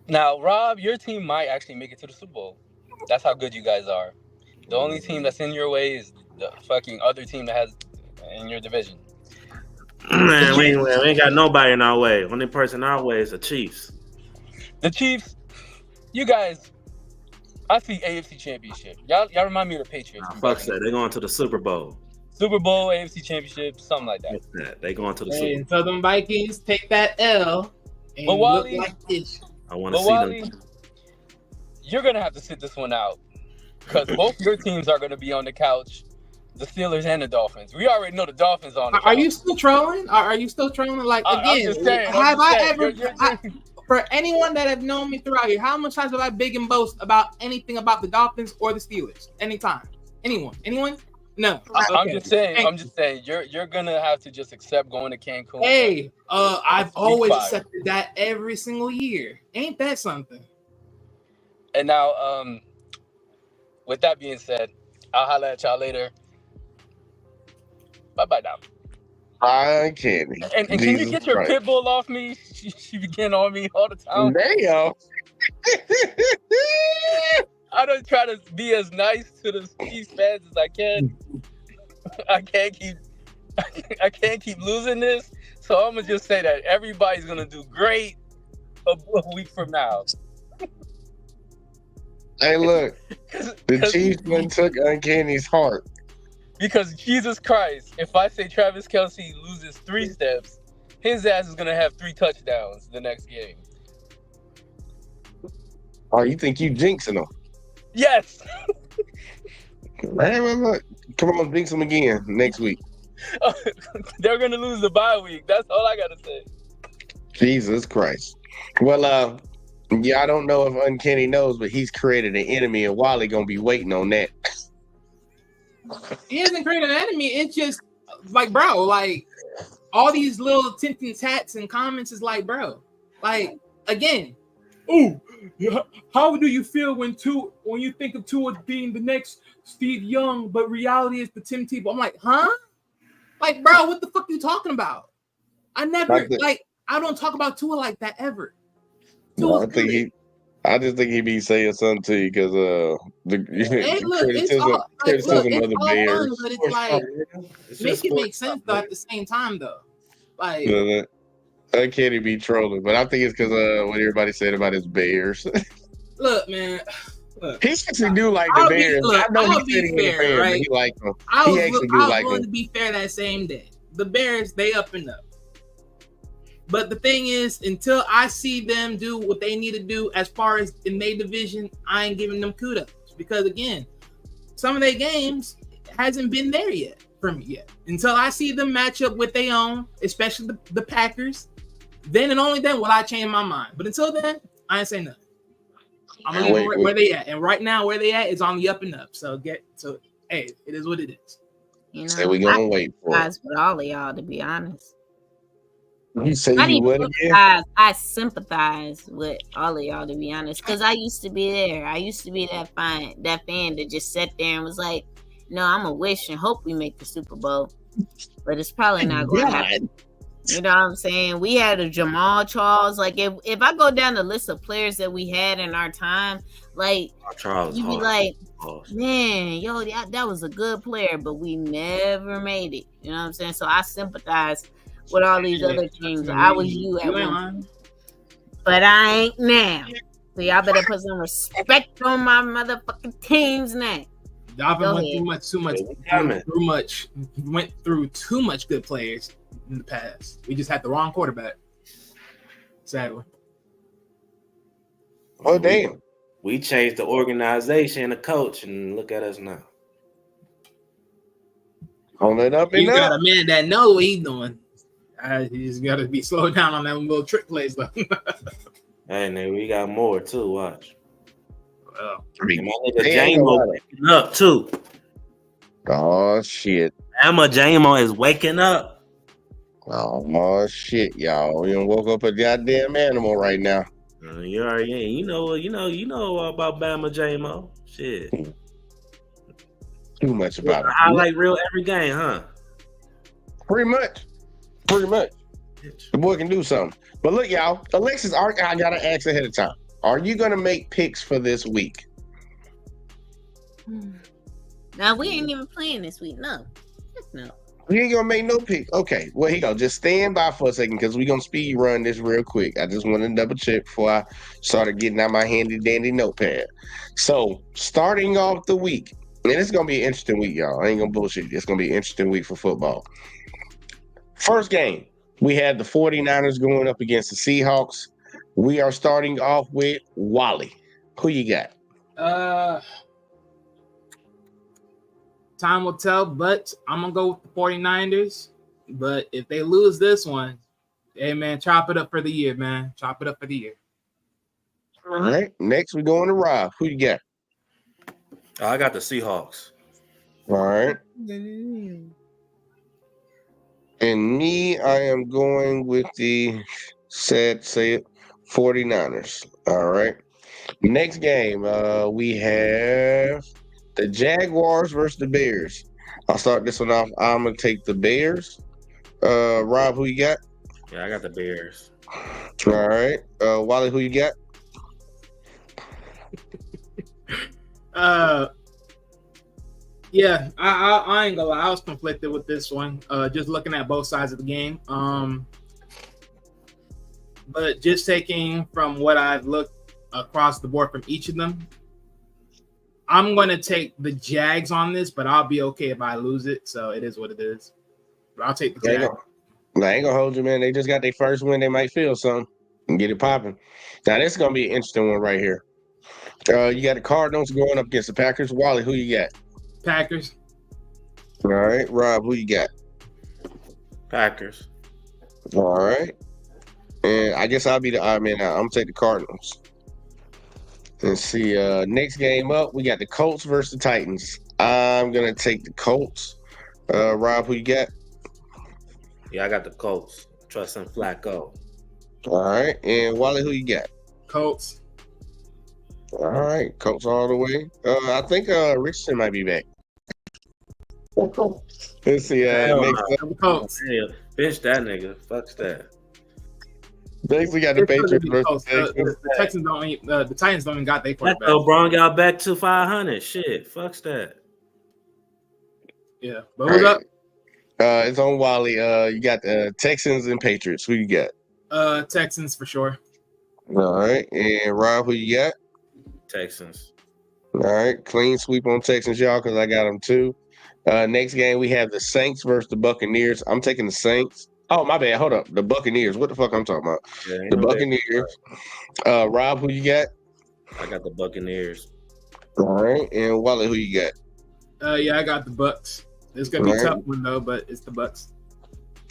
Now, Rob, your team might actually make it to the Super Bowl. That's how good you guys are. The only team that's in your way is the fucking other team that has in your division. Man, we ain't got nobody in our way. Only person in our way is the Chiefs. The Chiefs, you guys, I see AFC Championship. Y'all remind me of the Patriots. Fuck that. They're going to the Super Bowl. Super Bowl, AFC Championship, something like that. Yeah, they going to the Hey, Super Bowl. so them Vikings take that L and But Wally, look like this. I want to but see Wally, them. you're going to have to sit this one out because both your teams are going to be on the couch, the Steelers and the Dolphins. We already know the Dolphins are on the couch. Are you still trolling? Are you still trolling? Like, I'm again, just saying, have I ever... You're- For anyone that have known me throughout here, how much times have I big and boast about anything about the Dolphins or the Steelers? Anytime. Anyone? No. I'm Okay. just saying, you're gonna have to just accept going to Cancun. Hey, I've always 5. accepted that every single year. Ain't that something? And now, with that being said, I'll holler at y'all later. Bye now. I can't. And can you get your pit bull off me? She be getting on me all the time. Damn. I don't try to be as nice to the Chiefs fans as I can. I can't keep losing this. So I'm gonna just say that everybody's gonna do great a week from now. Hey, look, the Chiefs one took Uncanny's heart. Because Jesus Christ, if I say Travis Kelce loses 3 steps, his ass is gonna have 3 touchdowns the next game. Oh, you think you jinxing them? Yes. Man, look, come on, jinx them again next week. They're gonna lose the bye week. That's all I gotta say. Jesus Christ. Well, yeah, I don't know if Uncanny knows, but he's created an enemy, and Wally gonna be waiting on that. He hasn't created an enemy. It's just like, bro, like all these little tinting tats and comments is like, bro, like again. Oh, how do you feel when you think of Tua being the next Steve Young, but reality is the Tim Tebow? I'm like, huh? Like, bro, what the fuck are you talking about? I don't talk about Tua like that ever. No, I just think he be saying something to you because criticism of the Bears. But it's like make it make sense though at the same time though. Like Uncanny be trolling, but I think it's because what everybody said about his Bears. Look, man. Look, he actually do like the Bears. I know he's sitting in the fan, right? But he like them. I was willing to be fair that same day. The Bears, they up and up. But the thing is, until I see them do what they need to do as far as in their division, I ain't giving them kudos because again, some of their games hasn't been there yet for me yet. Until I see them match up with their own, especially the Packers, then and only then will I change my mind. But until then, I ain't saying nothing. I'm gonna leave where they at, and right now where they at is on the up and up. So hey, it is what it is. You know, Say we gonna wait for it. With all of y'all, to be honest. You say you would again? I sympathize with all of y'all, to be honest, because I used to be there. I used to be that fan that just sat there and was like, "No, I'm gonna wish and hope we make the Super Bowl," but it's probably not going to happen. You know what I'm saying? We had a Jamal Charles. Like if I go down the list of players that we had in our time, like Charles, you'd be like, man, yo, that was a good player, but we never made it. You know what I'm saying? So I sympathize with all these other teams. I was you at one, but I ain't now. So y'all better put some respect on my motherfucking teams now. Dolphins went through too much good players in the past. We just had the wrong quarterback. Sadly. Oh damn. We changed the organization and the coach, and look at us now. Hold it up and You up. got a man that knows what he's doing. You just got to be slowed down on that little trick plays, though. Hey, man, we got more too. Watch. Well, my nigga Jamo waking up too. Oh shit. Emma Jamo is waking up. Oh shit, y'all. We done woke up a goddamn animal right now. You already, you know about Bama Jamo. Shit. Too much about it. I like real every game, huh? Pretty much. The boy can do something. But look, y'all, Alexis, I gotta ask ahead of time. Are you gonna make picks for this week? Now we ain't even playing this week. No. We ain't gonna make no pick. Okay, well, here you go. Just stand by for a second because we're gonna speed run this real quick. I just want to double check before I started getting out my handy dandy notepad. So, starting off the week, and it's gonna be an interesting week, y'all. I ain't gonna bullshit. It's gonna be an interesting week for football. First game, we had the 49ers going up against the Seahawks. We are starting off with Wally. Who you got? Time will tell, but I'm going to go with the 49ers. But if they lose this one, hey, man, chop it up for the year, man. Chop it up for the year. All right. Next, we're going to Rob. Who you got? I got the Seahawks. All right. And me, I am going with the 49ers. All right. Next game, we have the Jaguars versus the Bears. I'll start this one off. I'm going to take the Bears. Rob, who you got? Yeah, I got the Bears. All right. Wally, who you got? Yeah, I ain't gonna lie. I was conflicted with this one. Just looking at both sides of the game. But just taking from what I've looked across the board from each of them, I'm going to take the Jags on this, but I'll be okay if I lose it. So it is what it is. But I'll take the Jags. I ain't going to hold you, man. They just got their first win. They might feel something and get it popping. Now, this is going to be an interesting one right here. You got the Cardinals going up against the Packers. Wally, who you got? Packers. All right. Rob, who you got? Packers. All right. And I guess I'll be the odd man out. I'm going to take the Cardinals. Let's see. Next game up, we got the Colts versus the Titans. I'm going to take the Colts. Rob, who you got? Yeah, I got the Colts. Trust in Flacco. All right. And Wally, who you got? Colts. All right. Colts all the way. I think Richardson might be back. Let's see. Colts. Yeah, bitch that nigga. Fuck that. Next, we got the Patriots versus the Texans don't even, the Titans don't even got their quarterback. LeBron got back to 500. Shit. Fuck that. Yeah. But who's up? It's on Wally. You got the Texans and Patriots. Who you got? Texans for sure. All right. And Rob, who you got? Texans. All right. Clean sweep on Texans, y'all, because I got them too. Next game, we have the Saints versus the Buccaneers. I'm taking the Saints. Oh, my bad. Hold up. The Buccaneers. What the fuck I'm talking about? Yeah, ain't The no Buccaneers. Rob, who you got? I got the Buccaneers. All right. And Wally, who you got? Yeah, I got the Bucks. It's gonna be a tough one though, but it's the Bucks.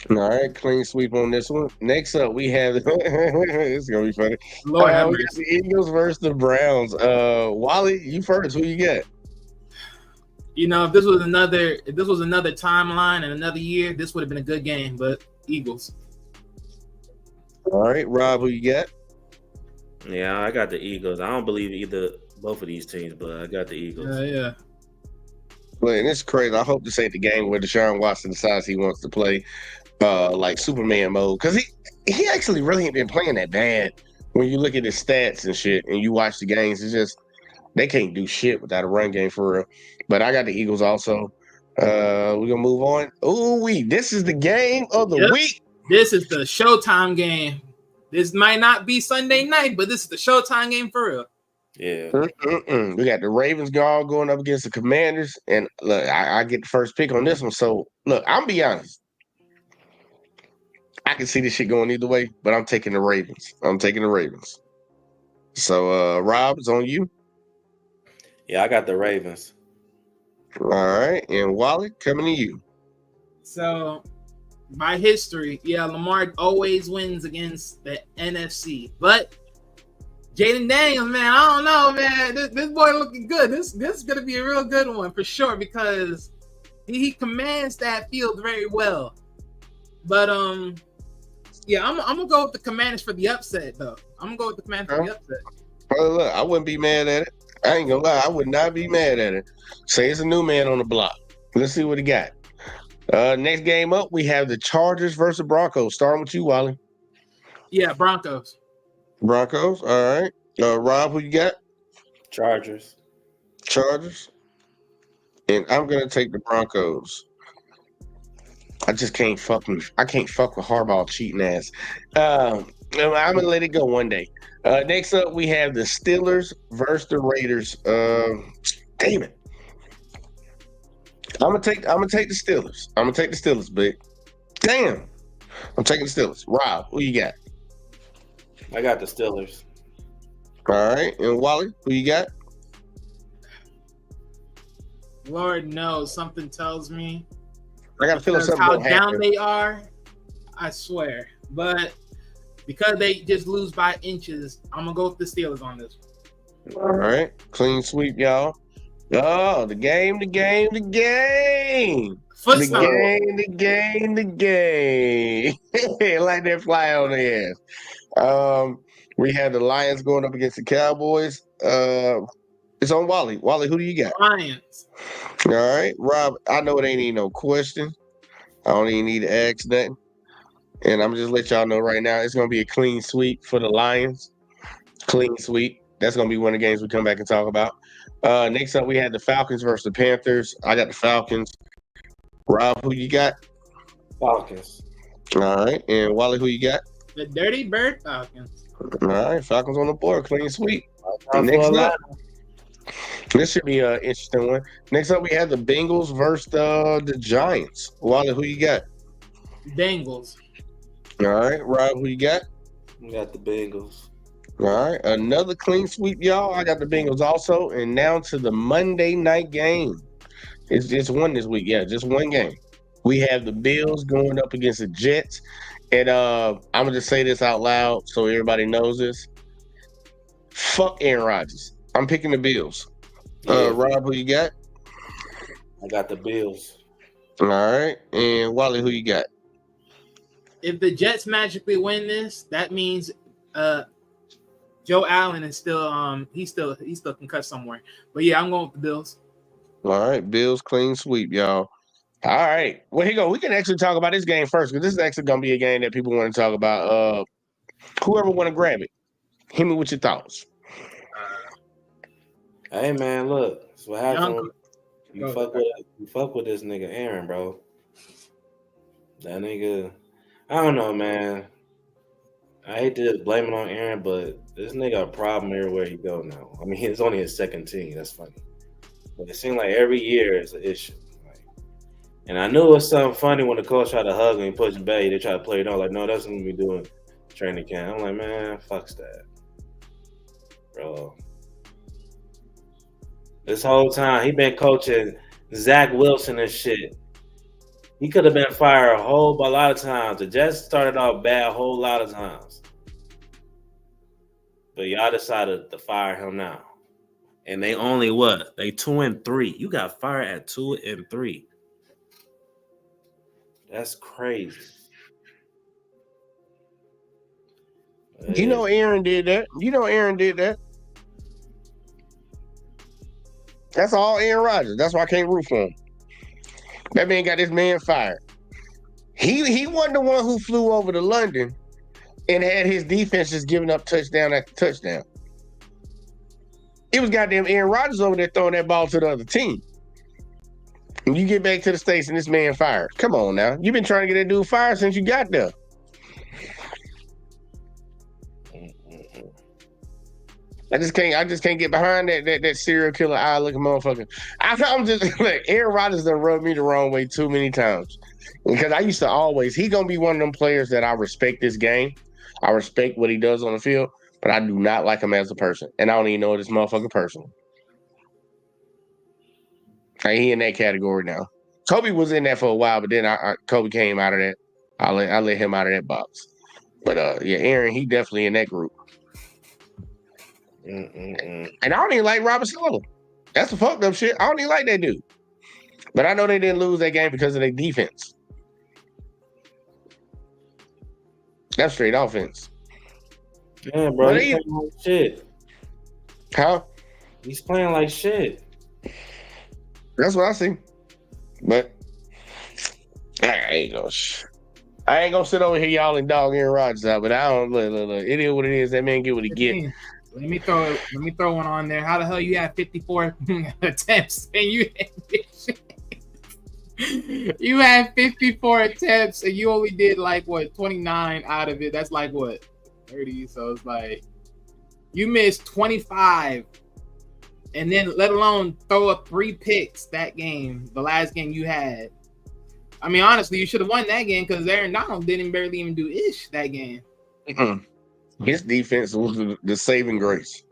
All right, clean sweep on this one. Next up, we have it's gonna be funny. Lord have We got mercy. the Eagles versus the Browns. Wally, you first. Who you got? You know, if this was another timeline and another year, this would have been a good game. But Eagles. All right, Rob, who you got? Yeah, I got the Eagles. I don't believe both of these teams, but I got the Eagles. Yeah. Well, and it's crazy. I hope this ain't the game where Deshaun Watson decides he wants to play like Superman mode, because he actually really ain't been playing that bad. When you look at his stats and shit, and you watch the games, it's just they can't do shit without a run game for real. But I got the Eagles also. We're gonna move on. This is the game of the week. This is the Showtime game. This might not be Sunday night, but this is the Showtime game for real. Yeah. We got the Ravens going up against the Commanders, and look, I get the first pick on this one. So look, I'm be honest. I can see this shit going either way, but I'm taking the Ravens. So Rob, it's on you. Yeah, I got the Ravens. All right, and Wally, coming to you. So, by history, Lamar always wins against the NFC. But Jaden Daniels, man, I don't know, man. This boy looking good. This is gonna be a real good one for sure because he commands that field very well. But I'm gonna go with the Commanders for the upset, though. I'm gonna go with the Commanders for the upset. Well, look, I wouldn't be mad at it. I ain't gonna lie, I would not be mad at it. Say it's a new man on the block. Let's see what he got. Next game up, we have the Chargers versus Broncos. Starting with you, Wally. Yeah, Broncos. Broncos, all right. Rob, who you got? Chargers. And I'm gonna take the Broncos. I can't fuck with Harbaugh cheating ass. I'm gonna let it go one day. Next up, we have the Steelers versus the Raiders. Damn it! I'm gonna take the Steelers. But damn, I'm taking the Steelers. Rob, who you got? I got the Steelers. All right, and Wally, who you got? Lord knows, something tells me. I got a feeling something how gonna happen. down they are, I swear. But because they just lose by inches, I'm gonna go with the Steelers on this one. All right, clean sweep, y'all. Oh, the game. The game. Like that fly on the ass. We have the Lions going up against the Cowboys. It's on Wally. Wally, who do you got? Lions. All right, Rob. I know it ain't even no question. I don't even need to ask nothing. And I'm just let y'all know right now, it's gonna be a clean sweep for the Lions. Clean sweep. That's gonna be one of the games we come back and talk about. Next up, we had the Falcons versus the Panthers. I got the Falcons. Rob, who you got? Falcons. All right, and Wally, who you got? The Dirty Bird Falcons. All right, Falcons on the board. Clean sweep. Next up, this should be an interesting one. Next up, we have the Bengals versus the Giants. Wally, who you got? Bengals. All right, Rob, who you got? We got the Bengals. All right, another clean sweep, y'all. I got the Bengals also, and now to the Monday night game. It's just one this week, just one game. We have the Bills going up against the Jets, and I'm gonna just say this out loud so everybody knows this. Fuck Aaron Rodgers. I'm picking the Bills. Rob, who you got? I got the Bills. All right, and Wally, who you got? If the Jets magically win this, that means Joe Allen is still he's still concussed somewhere. But yeah, I'm going with the Bills. All right, Bills clean sweep, y'all. All right, well, here you go. We can actually talk about this game first because this is actually gonna be a game that people want to talk about. Whoever want to grab it, hit me with your thoughts. Hey man, look, that's what happens. You fuck with this nigga Aaron, bro. That nigga, I don't know, man. I hate to just blame it on Aaron, but this nigga a problem everywhere he go now. I mean, it's only his second team. That's funny, but it seems like every year is an issue. And I knew it was something funny when the coach tried to hug him and push him back. They tried to play it on like, no, that's what we doing training camp. I'm like, man, fuck that, bro. This whole time he been coaching Zach Wilson and shit. He could have been fired a lot of times. The Jets started off bad a whole lot of times. But y'all decided to fire him now. And they only what? They 2-3. You got fired at 2-3. That's crazy. You know Aaron did that. That's all Aaron Rodgers. That's why I can't root for him. That man got this man fired. He wasn't the one who flew over to London and had his defense just giving up touchdown after touchdown. It was goddamn Aaron Rodgers over there throwing that ball to the other team. And you get back to the States and this man fired. Come on now. You've been trying to get that dude fired since you got there. I just can't get behind that serial killer eye looking motherfucker. I'm just like, Aaron Rodgers done rubbed me the wrong way too many times. Because I used to always, he gonna be one of them players that I respect this game. I respect what he does on the field, but I do not like him as a person. And I don't even know this motherfucker personally. Like, he in that category now. Kobe was in that for a while, but then Kobe came out of that. I let him out of that box. But yeah, Aaron, he definitely in that group. And I don't even like Robert Saleh. That's the fucked up shit. I don't even like that dude. But I know they didn't lose that game because of their defense. That's straight offense. Yeah, bro. He's playing like shit. How? He's playing like shit. That's what I see. But I ain't gonna sit over here y'all and dog Aaron Rodgers out. But I don't look. It is what it is. That man get what he get. Let me throw one on there. How the hell you had 54 attempts and you had 54 attempts and you only did like what 29 out of it. That's like what 30. So it's like you missed 25, and then let alone throw up 3 picks that game, the last game you had. I mean, honestly, you should have won that game because Aaron Donald didn't barely even do ish that game. Mm-mm. His defense was the saving grace.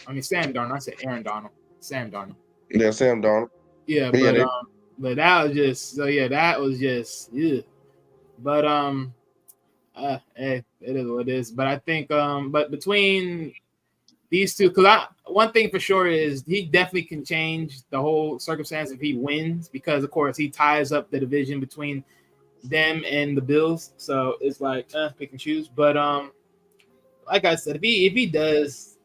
I mean, Sam Darnold. I said Aaron Donald. Sam Darnold. Yeah, Sam Darnold. Yeah, but that was just yeah. But hey, it is what it is. But I think but between these two, because one thing for sure is he definitely can change the whole circumstance if he wins, because of course he ties up the division between them and the Bills. So it's like pick and choose. But like I said, if he does,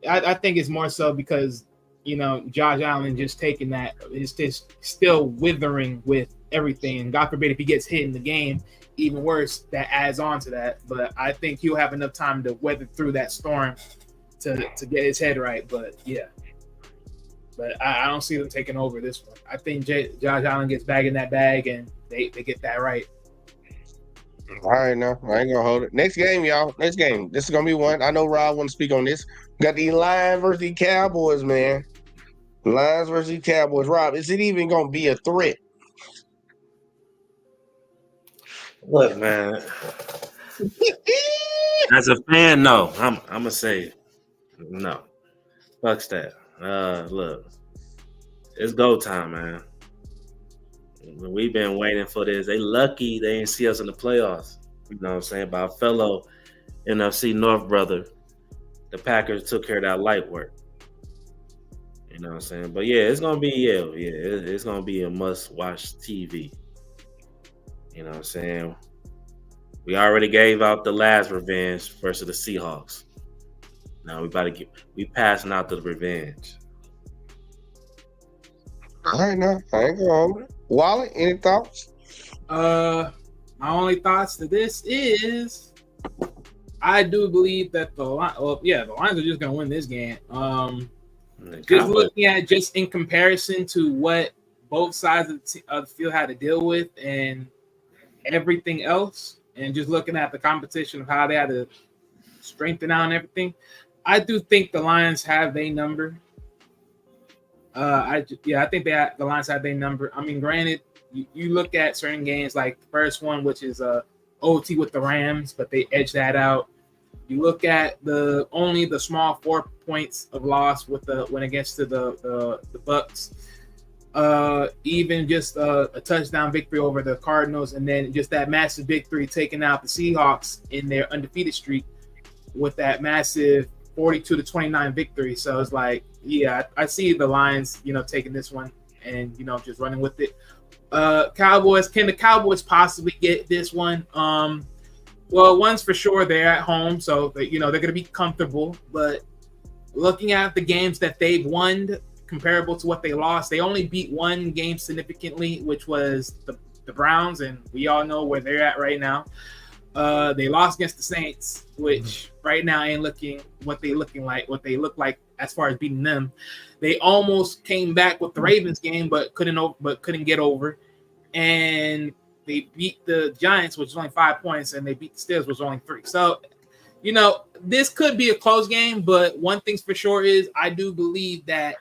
I think it's more so because, you know, Josh Allen just taking that is just still withering with everything. And God forbid if he gets hit in the game, even worse, that adds on to that. But I think he'll have enough time to weather through that storm to get his head right. But yeah. But I don't see them taking over this one. I think Josh Allen gets back in that bag and they get that right. All right, now I ain't gonna hold it. Next game, y'all. Next game. This is gonna be one. I know Rob want to speak on this. We got the Lions versus the Cowboys, man. Lions versus the Cowboys. Rob, is it even gonna be a threat? Look, man. As a fan, no. I'm gonna say no. Fuck that. Look, it's go time, man. We've been waiting for this. They lucky they didn't see us in the playoffs. You know what I'm saying? By a fellow NFC North brother, the Packers took care of that light work. You know what I'm saying? But yeah, it's gonna be it's gonna be a must-watch TV. You know what I'm saying? We already gave out the last revenge versus the Seahawks. Now we passing out the revenge. All right, now I ain't gonna hold it. Wally, any thoughts? My only thoughts to this is I do believe that the Lions are just gonna win this game. Just looking at in comparison to what both sides of the field had to deal with and everything else, and just looking at the competition of how they had to strengthen out and everything, I do think the Lions have their number. I think the Lions have their number. I mean, granted, you look at certain games like the first one, which is OT with the Rams, but they edged that out. You look at only the small 4 points of loss with the when against the Bucks. Even just a touchdown victory over the Cardinals, and then just that massive victory taking out the Seahawks in their undefeated streak with that massive 42-29 victory. So it's like, yeah, I see the Lions, taking this one and just running with it. Cowboys, can the Cowboys possibly get this one? Well, one's for sure they're at home, so they're going to be comfortable. But looking at the games that they've won, comparable to what they lost, they only beat one game significantly, which was the Browns, and we all know where they're at right now. They lost against the Saints, which right now ain't looking what they look like as far as beating them. They almost came back with the Ravens game, but couldn't get over. And they beat the Giants, which was only 5 points, and they beat the Steelers, which was only 3. So, this could be a close game, but one thing's for sure is I do believe that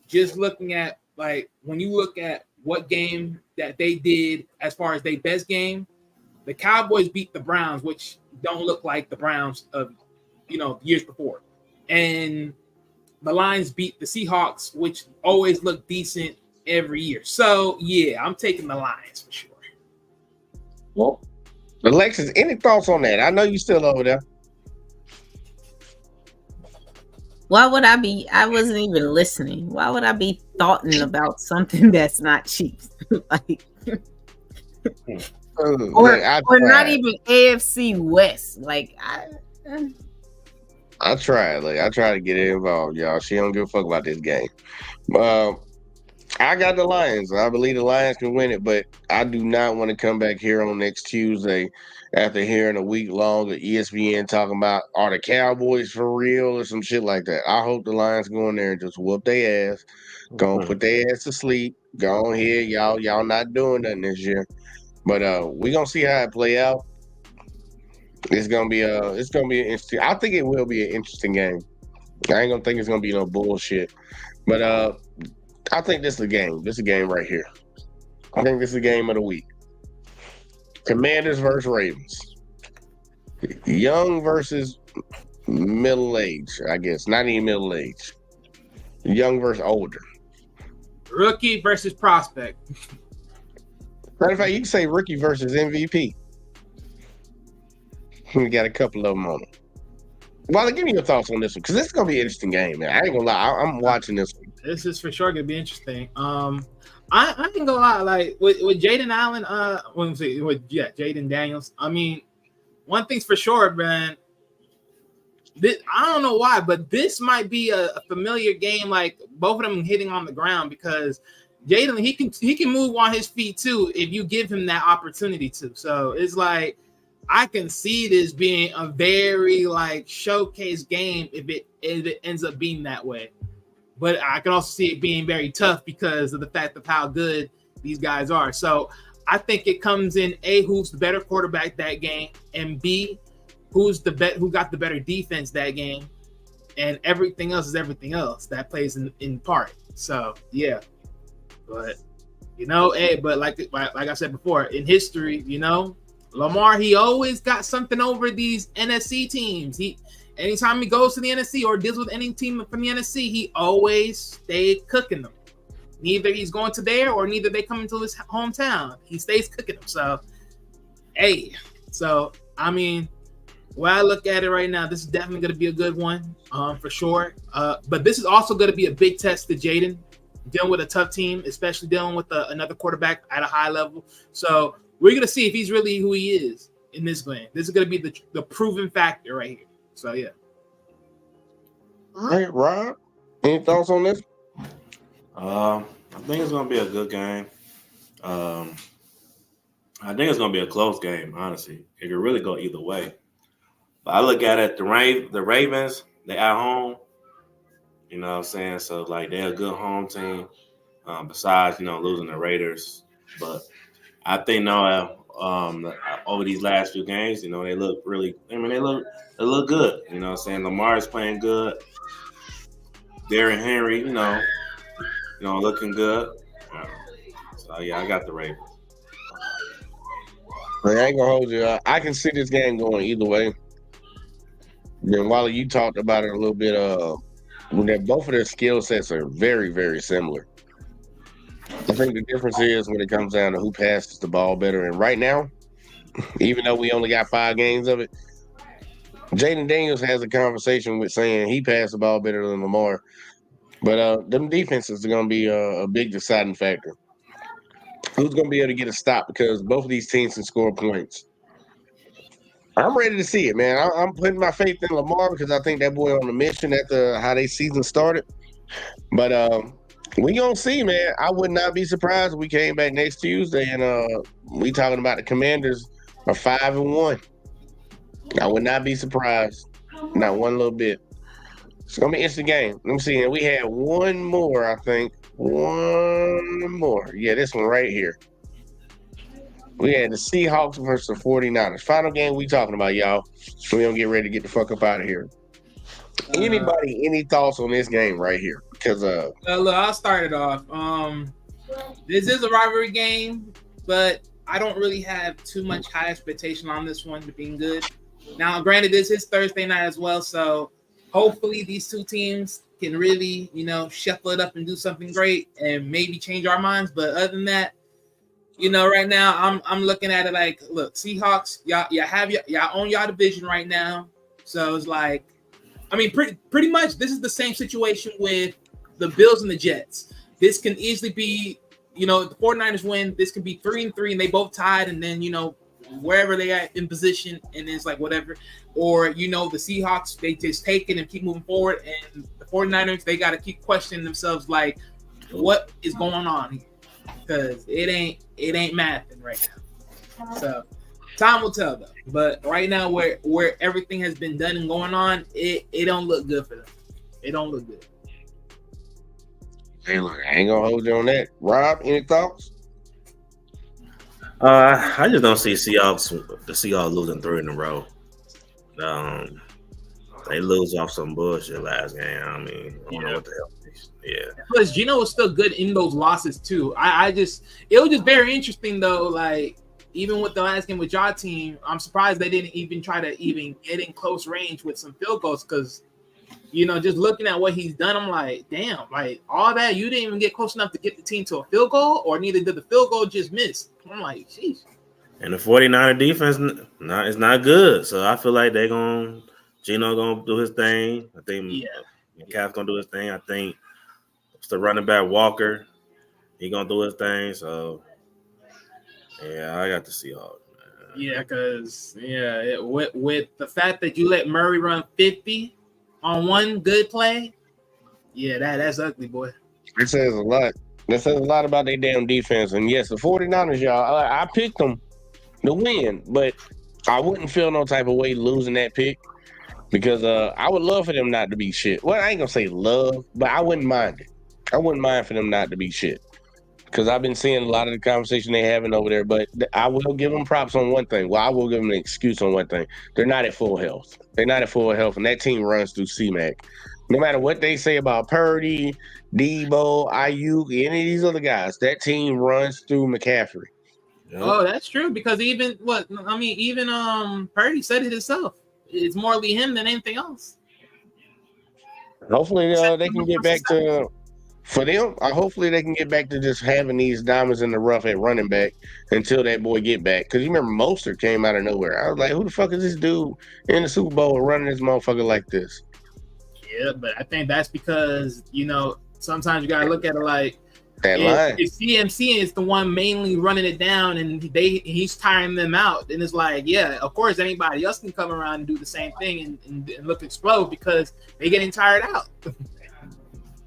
just looking at, like, when you look at what game that they did as far as their best game, the Cowboys beat the Browns, which don't look like the Browns of, years before. And the Lions beat the Seahawks, which always look decent every year. So, yeah, I'm taking the Lions for sure. Well, Alexis, any thoughts on that? I know you still over there. Why would I be? I wasn't even listening. Why would I be thoughting about something that's not Chiefs? Like, or not even AFC West. Like, I tried. I try to get her involved, y'all. She don't give a fuck about this game. I got the Lions. I believe the Lions can win it, but I do not want to come back here on next Tuesday after hearing a week long of ESPN talking about, are the Cowboys for real or some shit like that. I hope the Lions go in there and just whoop their ass, go and put their ass to sleep, go on here, y'all not doing nothing this year. But we gonna see how it play out. It's gonna be an interesting. I think it will be an interesting game. I ain't gonna think it's gonna be no bullshit. But I think this is a game. This is a game right here. I think this is a game of the week. Commanders versus Ravens. Young versus middle age, I guess. Not even middle age. Young versus older. Rookie versus prospect. Matter of fact, you can say rookie versus MVP. We got a couple of them on it. Well, give me your thoughts on this one, because this is going to be an interesting game, man. I ain't going to lie. I'm watching this one. This is for sure going to be interesting. I ain't going to lie. Like, with Jaden Allen, Jaden Daniels, I mean, one thing's for sure, man. I don't know why, but this might be a familiar game, like both of them hitting on the ground, because Jaden, he can move on his feet too if you give him that opportunity to. So it's like, I can see this being a very like showcase game if it ends up being that way. But I can also see it being very tough because of the fact of how good these guys are. So I think it comes in A, who's the better quarterback that game, and B, who got the better defense that game, and everything else is everything else that plays in part. So yeah, but but like I said before, in history, Lamar, he always got something over these NFC teams. Anytime he goes to the NFC or deals with any team from the NFC, he always stayed cooking them. Neither he's going to there or neither they come into his hometown. He stays cooking them. So, I mean, when I look at it right now, this is definitely going to be a good one for sure. But this is also going to be a big test to Jaden, dealing with a tough team, especially dealing with another quarterback at a high level. So we're going to see if he's really who he is in this game. This is going to be the proven factor right here. So, yeah. All right, Rob, any thoughts on this? I think it's going to be a good game. I think it's going to be a close game, honestly. It could really go either way. But I look at it, the Ravens, they're at home. You know what I'm saying? So, like, they're a good home team besides, losing the Raiders. But I think now over these last few games, they look really – they look good. You know what I'm saying? Lamar is playing good. Derrick Henry, looking good. So, yeah, I got the Ravens. I ain't gonna hold you. I can see this game going either way. Then Wally, you talked about it a little bit. When both of their skill sets are very, very similar. I think the difference is when it comes down to who passes the ball better. And right now, even though we only got 5 games of it, Jaden Daniels has a conversation with saying he passed the ball better than Lamar. But them defenses are going to be a big deciding factor. Who's going to be able to get a stop because both of these teams can score points. I'm ready to see it, man. I'm putting my faith in Lamar because I think that boy on the mission after how they season started. But we gonna see, man. I would not be surprised if we came back next Tuesday and we talking about the Commanders are 5-1. I would not be surprised, not one little bit. It's gonna be an interesting game. Let me see. And we had one more, I think. One more. Yeah, this one right here. We had the Seahawks versus the 49ers. Final game we talking about, y'all. So we don't get ready to get the fuck up out of here. Anybody, any thoughts on this game right here? Because look, I'll start it off. This is a rivalry game, but I don't really have too much high expectation on this one being good. Now, granted, this is Thursday night as well, so hopefully these two teams can really, shuffle it up and do something great and maybe change our minds. But other than that, right now I'm looking at it like, look, Seahawks, y'all own y'all division right now, so it's like, I mean, pretty much this is the same situation with the Bills and the Jets. This can easily be, the 49ers win. This could be 3-3 and they both tied, and then wherever they are in position, and it's like whatever. Or the Seahawks, they just take it and keep moving forward, and the 49ers, they got to keep questioning themselves like, what is going on here? Because it ain't mathing right now. So time will tell though. But right now, where everything has been done and going on, it don't look good for them. It don't look good. hey, look, I ain't gonna hold you on that. Rob, any thoughts? I just don't see the Seahawks losing 3 in a row. They lose off some bullshit last game. I mean, I don't know what the hell. Yeah. Plus, Gino was still good in those losses too. It was just very interesting though. Like even with the last game with your team, I'm surprised they didn't even try to even get in close range with some field goals because, just looking at what he's done, I'm like, damn, like all that you didn't even get close enough to get the team to a field goal, or neither did the field goal just miss. I'm like, jeez. And the 49er defense is not good, so I feel like Gino gonna do his thing. I think Calf's gonna do his thing. I think it's the running back Walker. He gonna do his thing. So yeah, I got the Seahawks. Yeah, because with the fact that you let Murray run 50 on one good play, that's ugly, boy. It says a lot. That says a lot about their damn defense. And yes, the 49ers, y'all, I picked them to win, but I wouldn't feel no type of way losing that pick because I would love for them not to be shit. Well, I ain't gonna say love, but I wouldn't mind it. I wouldn't mind for them not to be shit because I've been seeing a lot of the conversation they having over there. But I will give them props on one thing. Well, I will give them an excuse on one thing. They're not at full health. They're not at full health, and that team runs through C-Mac. No matter what they say about Purdy, Debo, Ayuk, any of these other guys, that team runs through McCaffrey. Oh, that's true. Because even Purdy said it himself. It's more him than anything else. Hopefully, they can get back to. For them, hopefully they can get back to just having these diamonds in the rough at running back until that boy get back. Because you remember Mostert came out of nowhere. I was like, who the fuck is this dude in the Super Bowl running this motherfucker like this? Yeah, but I think that's because, sometimes you got to look at it like that line. If CMC is the one mainly running it down and he's tiring them out, then it's like, yeah, of course anybody else can come around and do the same thing and look explode because they're getting tired out.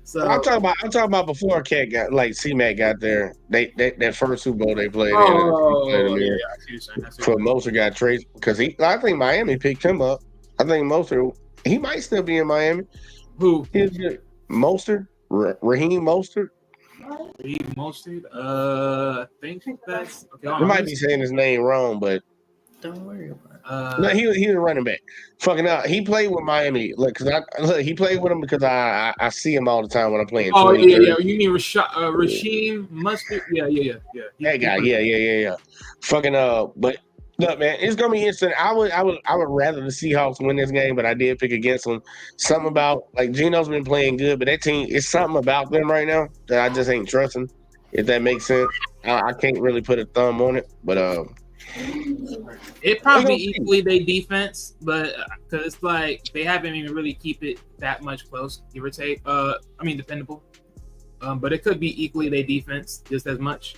So I'm talking about before Cat got C-Mac got there. That first Super Bowl they played for Mostert got traded because I think Miami picked him up. I think Mostert he might still be in Miami. Who? Mostert, Raheem Mostert. Raheem Mostert. I think that's okay. I might be saying his name wrong, but don't worry about it. No, he was a running back. Fucking out. He played with Miami. He played with him because I see him all the time when I'm playing. Oh yeah. You mean Raheem Mostert? Yeah. That guy. Yeah. Fucking but Look, man, it's gonna be interesting. I would rather the Seahawks win this game, but I did pick against them. Something about like Geno's been playing good, but that team, it's something about them right now that I just ain't trusting. If that makes sense, I can't really put a thumb on it, but It probably equally their defense, but because it's like they haven't even really keep it that much close, give or take. Dependable. But it could be equally their defense just as much.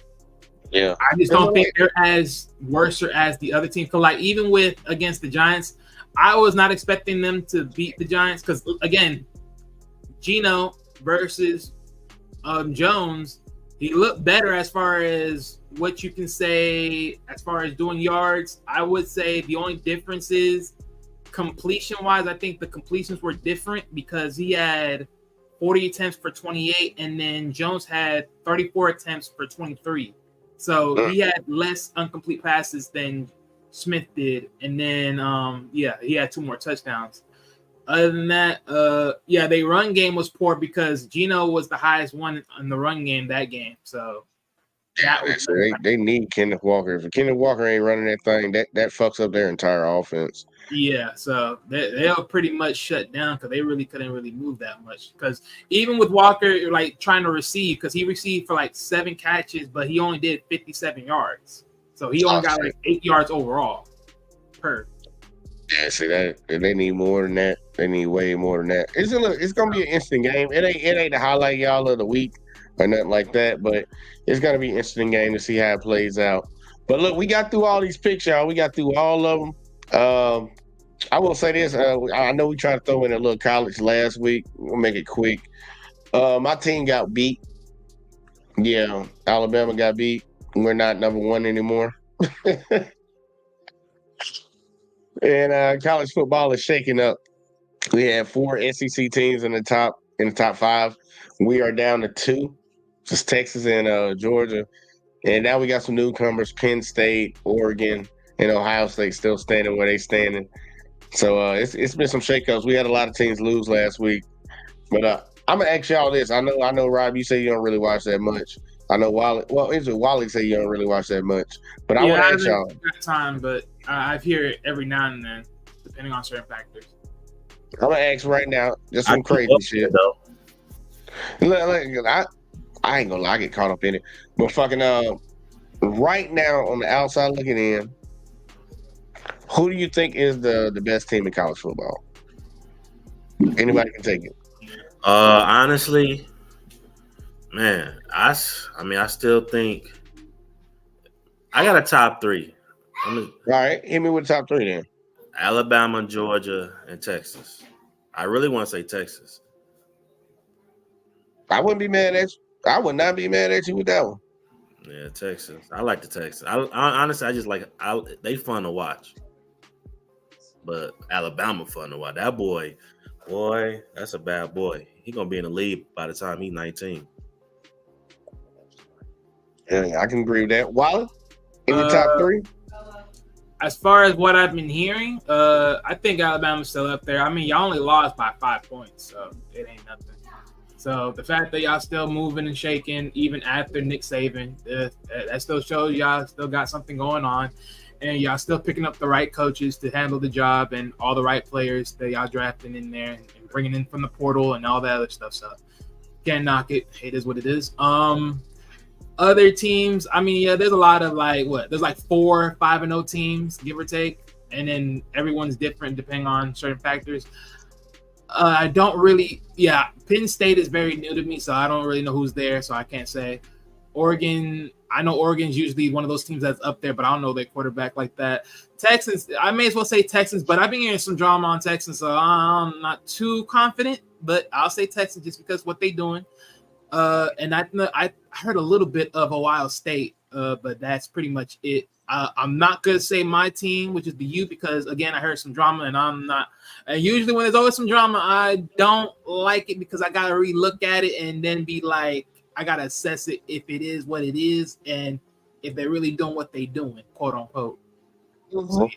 yeah, I just don't think they're as worse or as the other team. Cause like even with against the Giants, I was not expecting them to beat the Giants because again, Geno versus Jones, he looked better as far as what you can say as far as doing yards. I would say the only difference is completion wise. I think the completions were different because he had 40 attempts for 28, and then Jones had 34 attempts for 23. So he had less incomplete passes than Smith did, and then he had 2 more touchdowns. Other than that, their run game was poor because Geno was the highest one in the run game that game. So that was they need Kenneth Walker. If Kenneth Walker ain't running that thing, that fucks up their entire offense. yeah. So they'll pretty much shut down because they really couldn't really move that much. Because even with Walker, like trying to receive, because he received for like 7 catches, but he only did 57 yards. So he only got like 8 yards overall per. Yeah, see that they need more than that. They need way more than that. It's gonna be an interesting game. It ain't the highlight y'all of the week or nothing like that, but it's gonna be an interesting game to see how it plays out. But look, we got through all these picks, y'all. We got through all of them. I will say this. I know we tried to throw in a little college last week. We'll make it quick. My team got beat. Yeah, Alabama got beat. We're not number 1 anymore. And college football is shaking up. We have 4 SEC teams in the top 5. We are down to 2, just Texas and Georgia. And now we got some newcomers: Penn State, Oregon, and Ohio State still standing where they standing. So it's been some shakeups. We had a lot of teams lose last week. But I'm gonna ask y'all this. I know, Rob, you say you don't really watch that much. I know Wally say you don't really watch that much. But I want to ask y'all. Time, but I hear it every now and then, depending on certain factors. I'm gonna ask right now, just some crazy shit. Though. Look, I ain't gonna lie, I get caught up in it. But fucking right now on the outside looking in, who do you think is the best team in college football? Anybody can take it. Honestly, man, I still think I got a top 3. All right, hit me with the top 3 then. Alabama, Georgia, and Texas. I really want to say Texas. I wouldn't be mad at you. I would not be mad at you with that one. Yeah, Texas. I like the Texas. I honestly, I just like they fun to watch. But Alabama fun to watch. That boy, that's a bad boy. He gonna be in the league by the time he's 19. Yeah, I can agree with that. Wally, in the top 3? As far as what I've been hearing, I think Alabama's still up there. I mean, y'all only lost by 5 points, so it ain't nothing. So the fact that y'all still moving and shaking, even after Nick Saban, that still shows y'all still got something going on, and y'all still picking up the right coaches to handle the job and all the right players that y'all drafting in there and bringing in from the portal and all that other stuff. So can't knock it. It is what it is. Other teams, I mean, yeah, there's a lot of there's like 4 5-0 teams, give or take, and then everyone's different depending on certain factors. I don't really, Penn State is very new to me, so I don't really know who's there, so I can't say. Oregon, I know Oregon's usually one of those teams that's up there, but I don't know their quarterback like that. Texans, I may as well say Texans, but I've been hearing some drama on Texans, so I'm not too confident, but I'll say Texans just because what they're doing. And I heard a little bit of Ohio State, but that's pretty much it. I'm not gonna say my team, which is the U, because again I heard some drama, and I'm not. And usually when there's always some drama, I don't like it because I gotta relook at it and then be like, I gotta assess it if it is what it is, and if they're really doing what they're doing, quote unquote. Mm-hmm. So,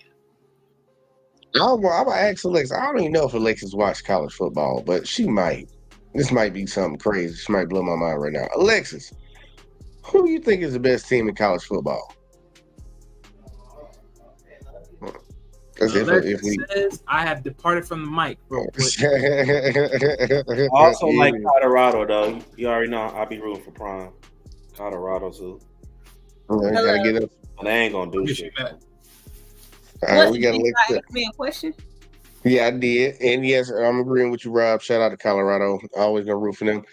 yeah. I'm gonna ask Alexis. I don't even know if Alexis watched college football, but she might. This might be something crazy. She might blow my mind right now. Alexis, who do you think is the best team in college football? That's if we says I have departed from the mic real quick. I also like Colorado though. You already know I'll be rooting for Prime. Colorado too. Gotta get up. And they ain't gonna do Get shit. you back. All right, we gotta Did let you ask me a question? Yeah, I did. And yes, I'm agreeing with you, Rob. Shout out to Colorado. Always gonna root for them.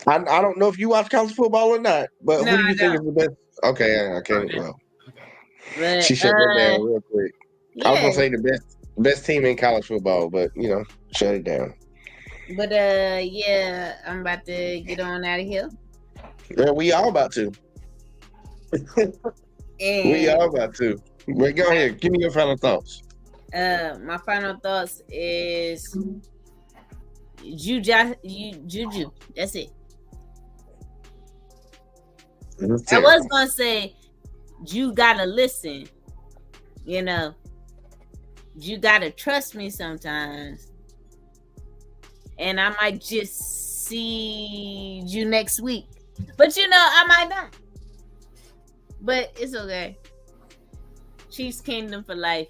I don't know if you watch college football or not, but No, who do I you think is don't. the best? Okay, I can't. Okay. Well, But she shut that down real quick. I was yeah. gonna say the best team in college football, but shut it down. But yeah, I'm about to get on out of here. Yeah, we all about to. We And all about to. But go ahead, give me your final thoughts. my final thoughts is Juju. That's it. I was gonna say you gotta listen. You gotta trust me sometimes. And I might just see you next week. But I might not. But it's okay. Chiefs Kingdom for life.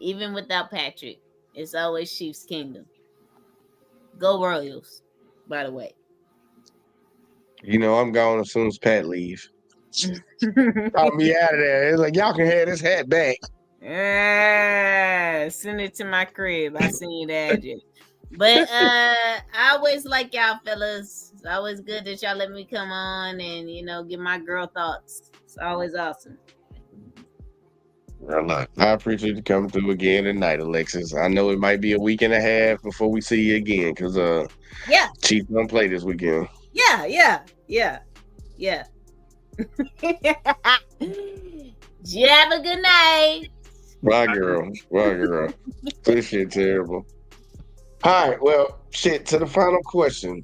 Even without Patrick. It's always Chiefs Kingdom. Go Royals, by the way. I'm gone as soon as Pat leaves. I'll be out of there. It's like y'all can have this hat back. Send it to my crib. I send you the address. But I always like y'all fellas. It's always good that y'all let me come on and give my girl thoughts. It's always awesome. I appreciate you coming through again tonight, Alexis. I know it might be a week and a half before we see you again because Chiefs don't play this weekend. Yeah. You have a good night. Bye, girl. This shit terrible. All right, well, shit. To the final question.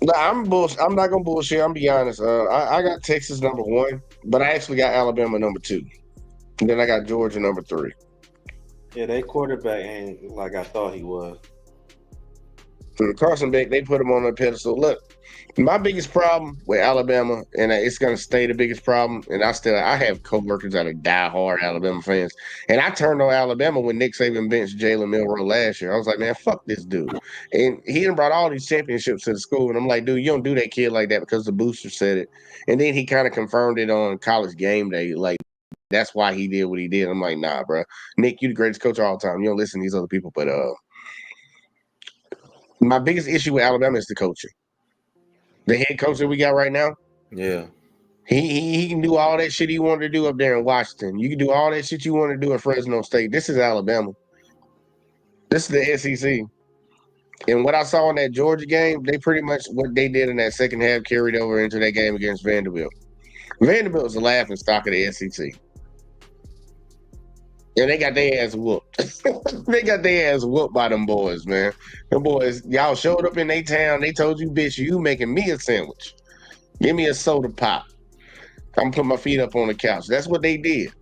No, I'm not gonna bullshit. I'm be honest. I got Texas number 1, but I actually got Alabama number 2. And then I got Georgia number 3. Yeah, they quarterback ain't like I thought he was. Carson Beck, they put him on a pedestal. Look, my biggest problem with Alabama, and it's going to stay the biggest problem, and I have coworkers that are diehard Alabama fans, and I turned on Alabama when Nick Saban benched Jalen Milroe last year. I was like, man, fuck this dude. And he done brought all these championships to the school, and I'm like, dude, you don't do that kid like that because the booster said it. And then he kind of confirmed it on College Game Day, like, that's why he did what he did. I'm like, nah, bro. Nick, you the greatest coach of all time. You don't listen to these other people. But my biggest issue with Alabama is the coaching. The head coach that we got right now. Yeah. He can do all that shit he wanted to do up there in Washington. You can do all that shit you want to do at Fresno State. This is Alabama. This is the SEC. And what I saw in that Georgia game, they pretty much what they did in that second half carried over into that game against Vanderbilt. Vanderbilt was a laughing stock of the SEC. And they got their ass whooped. They got their ass whooped by them boys, man. Them boys, y'all showed up in their town. They told you, bitch, you making me a sandwich. Give me a soda pop. I'm putting my feet up on the couch. That's what they did.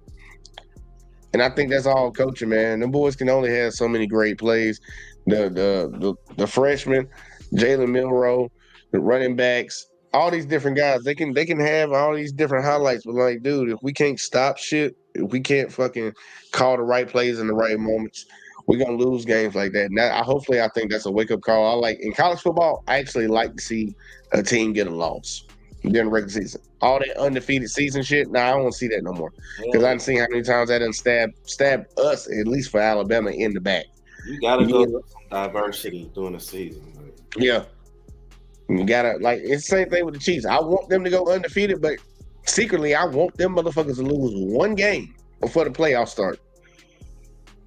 And I think that's all coaching, man. Them boys can only have so many great plays. The freshmen, Jalen Milroe, the running backs, all these different guys, they can have all these different highlights. But like, dude, if we can't stop shit, if we can't fucking call the right plays in the right moments, we're gonna lose games like that. Now, hopefully, I think that's a wake up call. I like in college football. I actually like to see a team get a loss during the regular season. All that undefeated season shit. Nah, I don't want to see that no more because I done seen how many times that done stabbed us, at least for Alabama, in the back. You gotta go with some diversity during the season. Man. Yeah. You gotta it's the same thing with the Chiefs. I want them to go undefeated, but secretly I want them motherfuckers to lose one game before the playoffs start.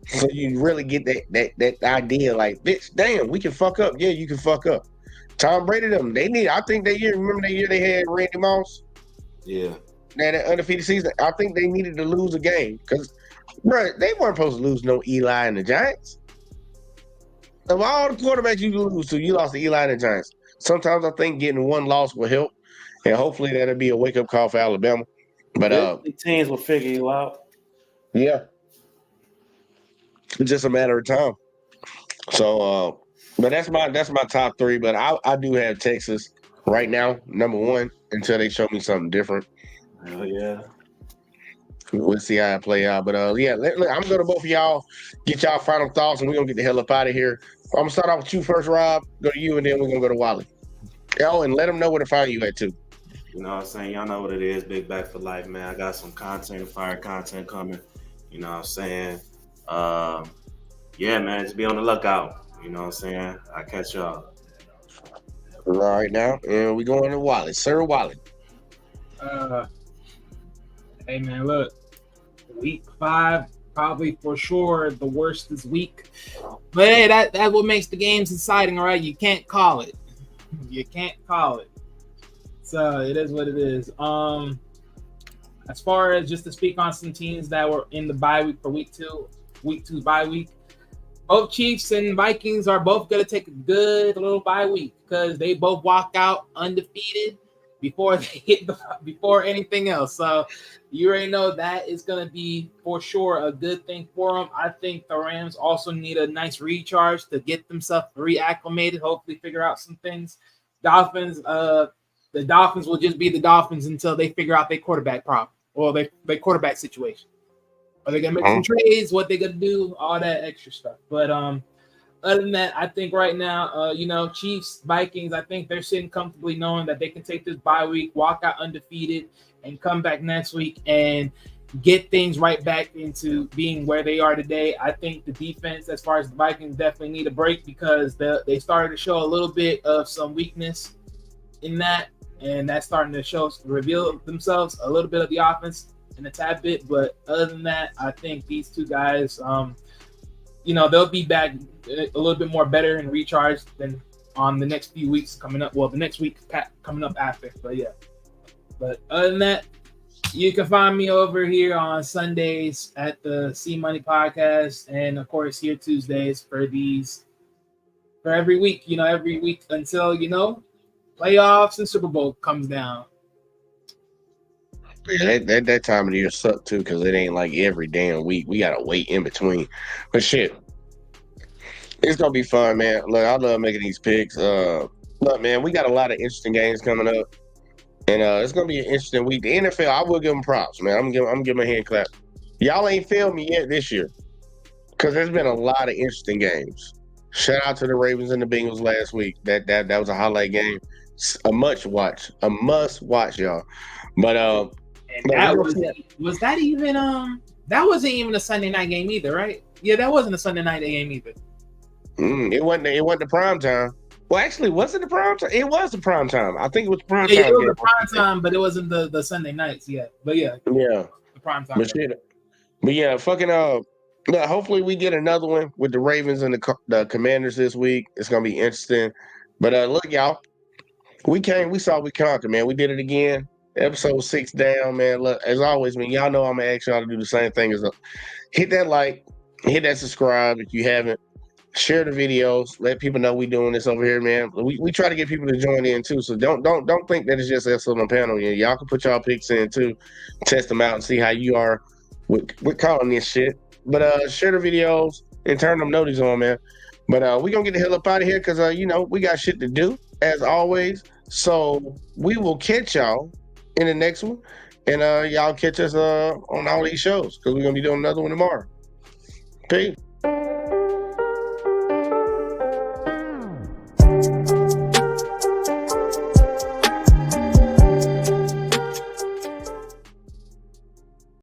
So you really get that idea, like, bitch, damn, we can fuck up. Yeah, you can fuck up. Tom Brady, them, I think remember that year they had Randy Moss? Yeah. That undefeated season, I think they needed to lose a game because, bro, they weren't supposed to lose no Eli and the Giants. Of all the quarterbacks you lose to, you lost to Eli and the Giants. Sometimes I think getting one loss will help, and hopefully that'll be a wake-up call for Alabama. But teams will figure you out. Yeah. It's just a matter of time. So, but that's my top 3. But I do have Texas right now, number 1, until they show me something different. Oh yeah. We'll see how it play out. But yeah, I'm gonna both of y'all get y'all final thoughts, and we're gonna get the hell up out of here. I'm gonna start off with you first, Rob. Go to you, and then we're gonna go to Wally. Oh, and let them know where to find you at too. You know what I'm saying? Y'all know what it is. Big Back for Life, man. I got some fire content coming. You know what I'm saying? Yeah, man, just be on the lookout. You know what I'm saying? I'll catch y'all. All right, now, and we going to Wally. Sir Wally. Hey, man, look. Week 5, probably for sure the worst this week. But hey, that's what makes the games exciting, all right? You can't call it. You can't call it. So it is what it is. As far as just to speak on some teams that were in the bye week for week 2 bye week, both Chiefs and Vikings are both going to take a good little bye week because they both walk out undefeated before they hit before anything else. So you already know that is going to be for sure a good thing for them. I think the Rams also need a nice recharge to get themselves reacclimated, hopefully figure out some things. The Dolphins will just be the Dolphins until they figure out their quarterback problem or their quarterback situation. Are they going to make some trades? What they going to do? All that extra stuff. But other than that, I think right now, Chiefs, Vikings, I think they're sitting comfortably knowing that they can take this bye week, walk out undefeated, and come back next week and get things right back into being where they are today. I think the defense, as far as the Vikings, definitely need a break because they started to show a little bit of some weakness in that, and that's starting to reveal themselves a little bit of the offense in a tad bit. But other than that, I think these two guys, they'll be back a little bit more better and recharged than on the next few weeks coming up. Well, the next week coming up after. But yeah. But other than that, you can find me over here on Sundays at the C Money Podcast, and of course here Tuesdays for every week. Every week until playoffs and Super Bowl comes down. Yeah, that time of the year sucked too because it ain't like every damn week. We gotta wait in between. But shit, it's gonna be fun, man. Look, I love making these picks. Look, man, we got a lot of interesting games coming up, and it's gonna be an interesting week. The NFL, I will give them props, man. I'm giving my hand clap. Y'all ain't failed me yet this year because there's been a lot of interesting games. Shout out to the Ravens and the Bengals last week. That was a highlight game. A must watch, y'all. But and that wasn't even a Sunday night game either, right? Yeah, that wasn't a Sunday night game either. It wasn't the prime time. Well, actually, was it the prime time? It was the prime time. I think it was the prime time. It was the prime time, but it wasn't the Sunday nights yet. But yeah, the prime time. But yeah, fucking hopefully we get another one with the Ravens and the Commanders this week. It's gonna be interesting. But look, y'all, we saw, we conquered, man. We did it again. Episode 6 down, man. Look, as always, man, y'all know I'm gonna ask y'all to do the same thing as hit that like, hit that subscribe if you haven't. Share the videos. Let people know we doing this over here, man. We try to get people to join in too. So don't think that it's just us on the panel. Y'all can put y'all picks in too, test them out and see how you are with calling this shit. But share the videos and turn them notices on, man. But we gonna get the hell up out of here because we got shit to do as always. So we will catch y'all in the next one, and y'all catch us on all these shows because we're gonna be doing another one tomorrow. Peace.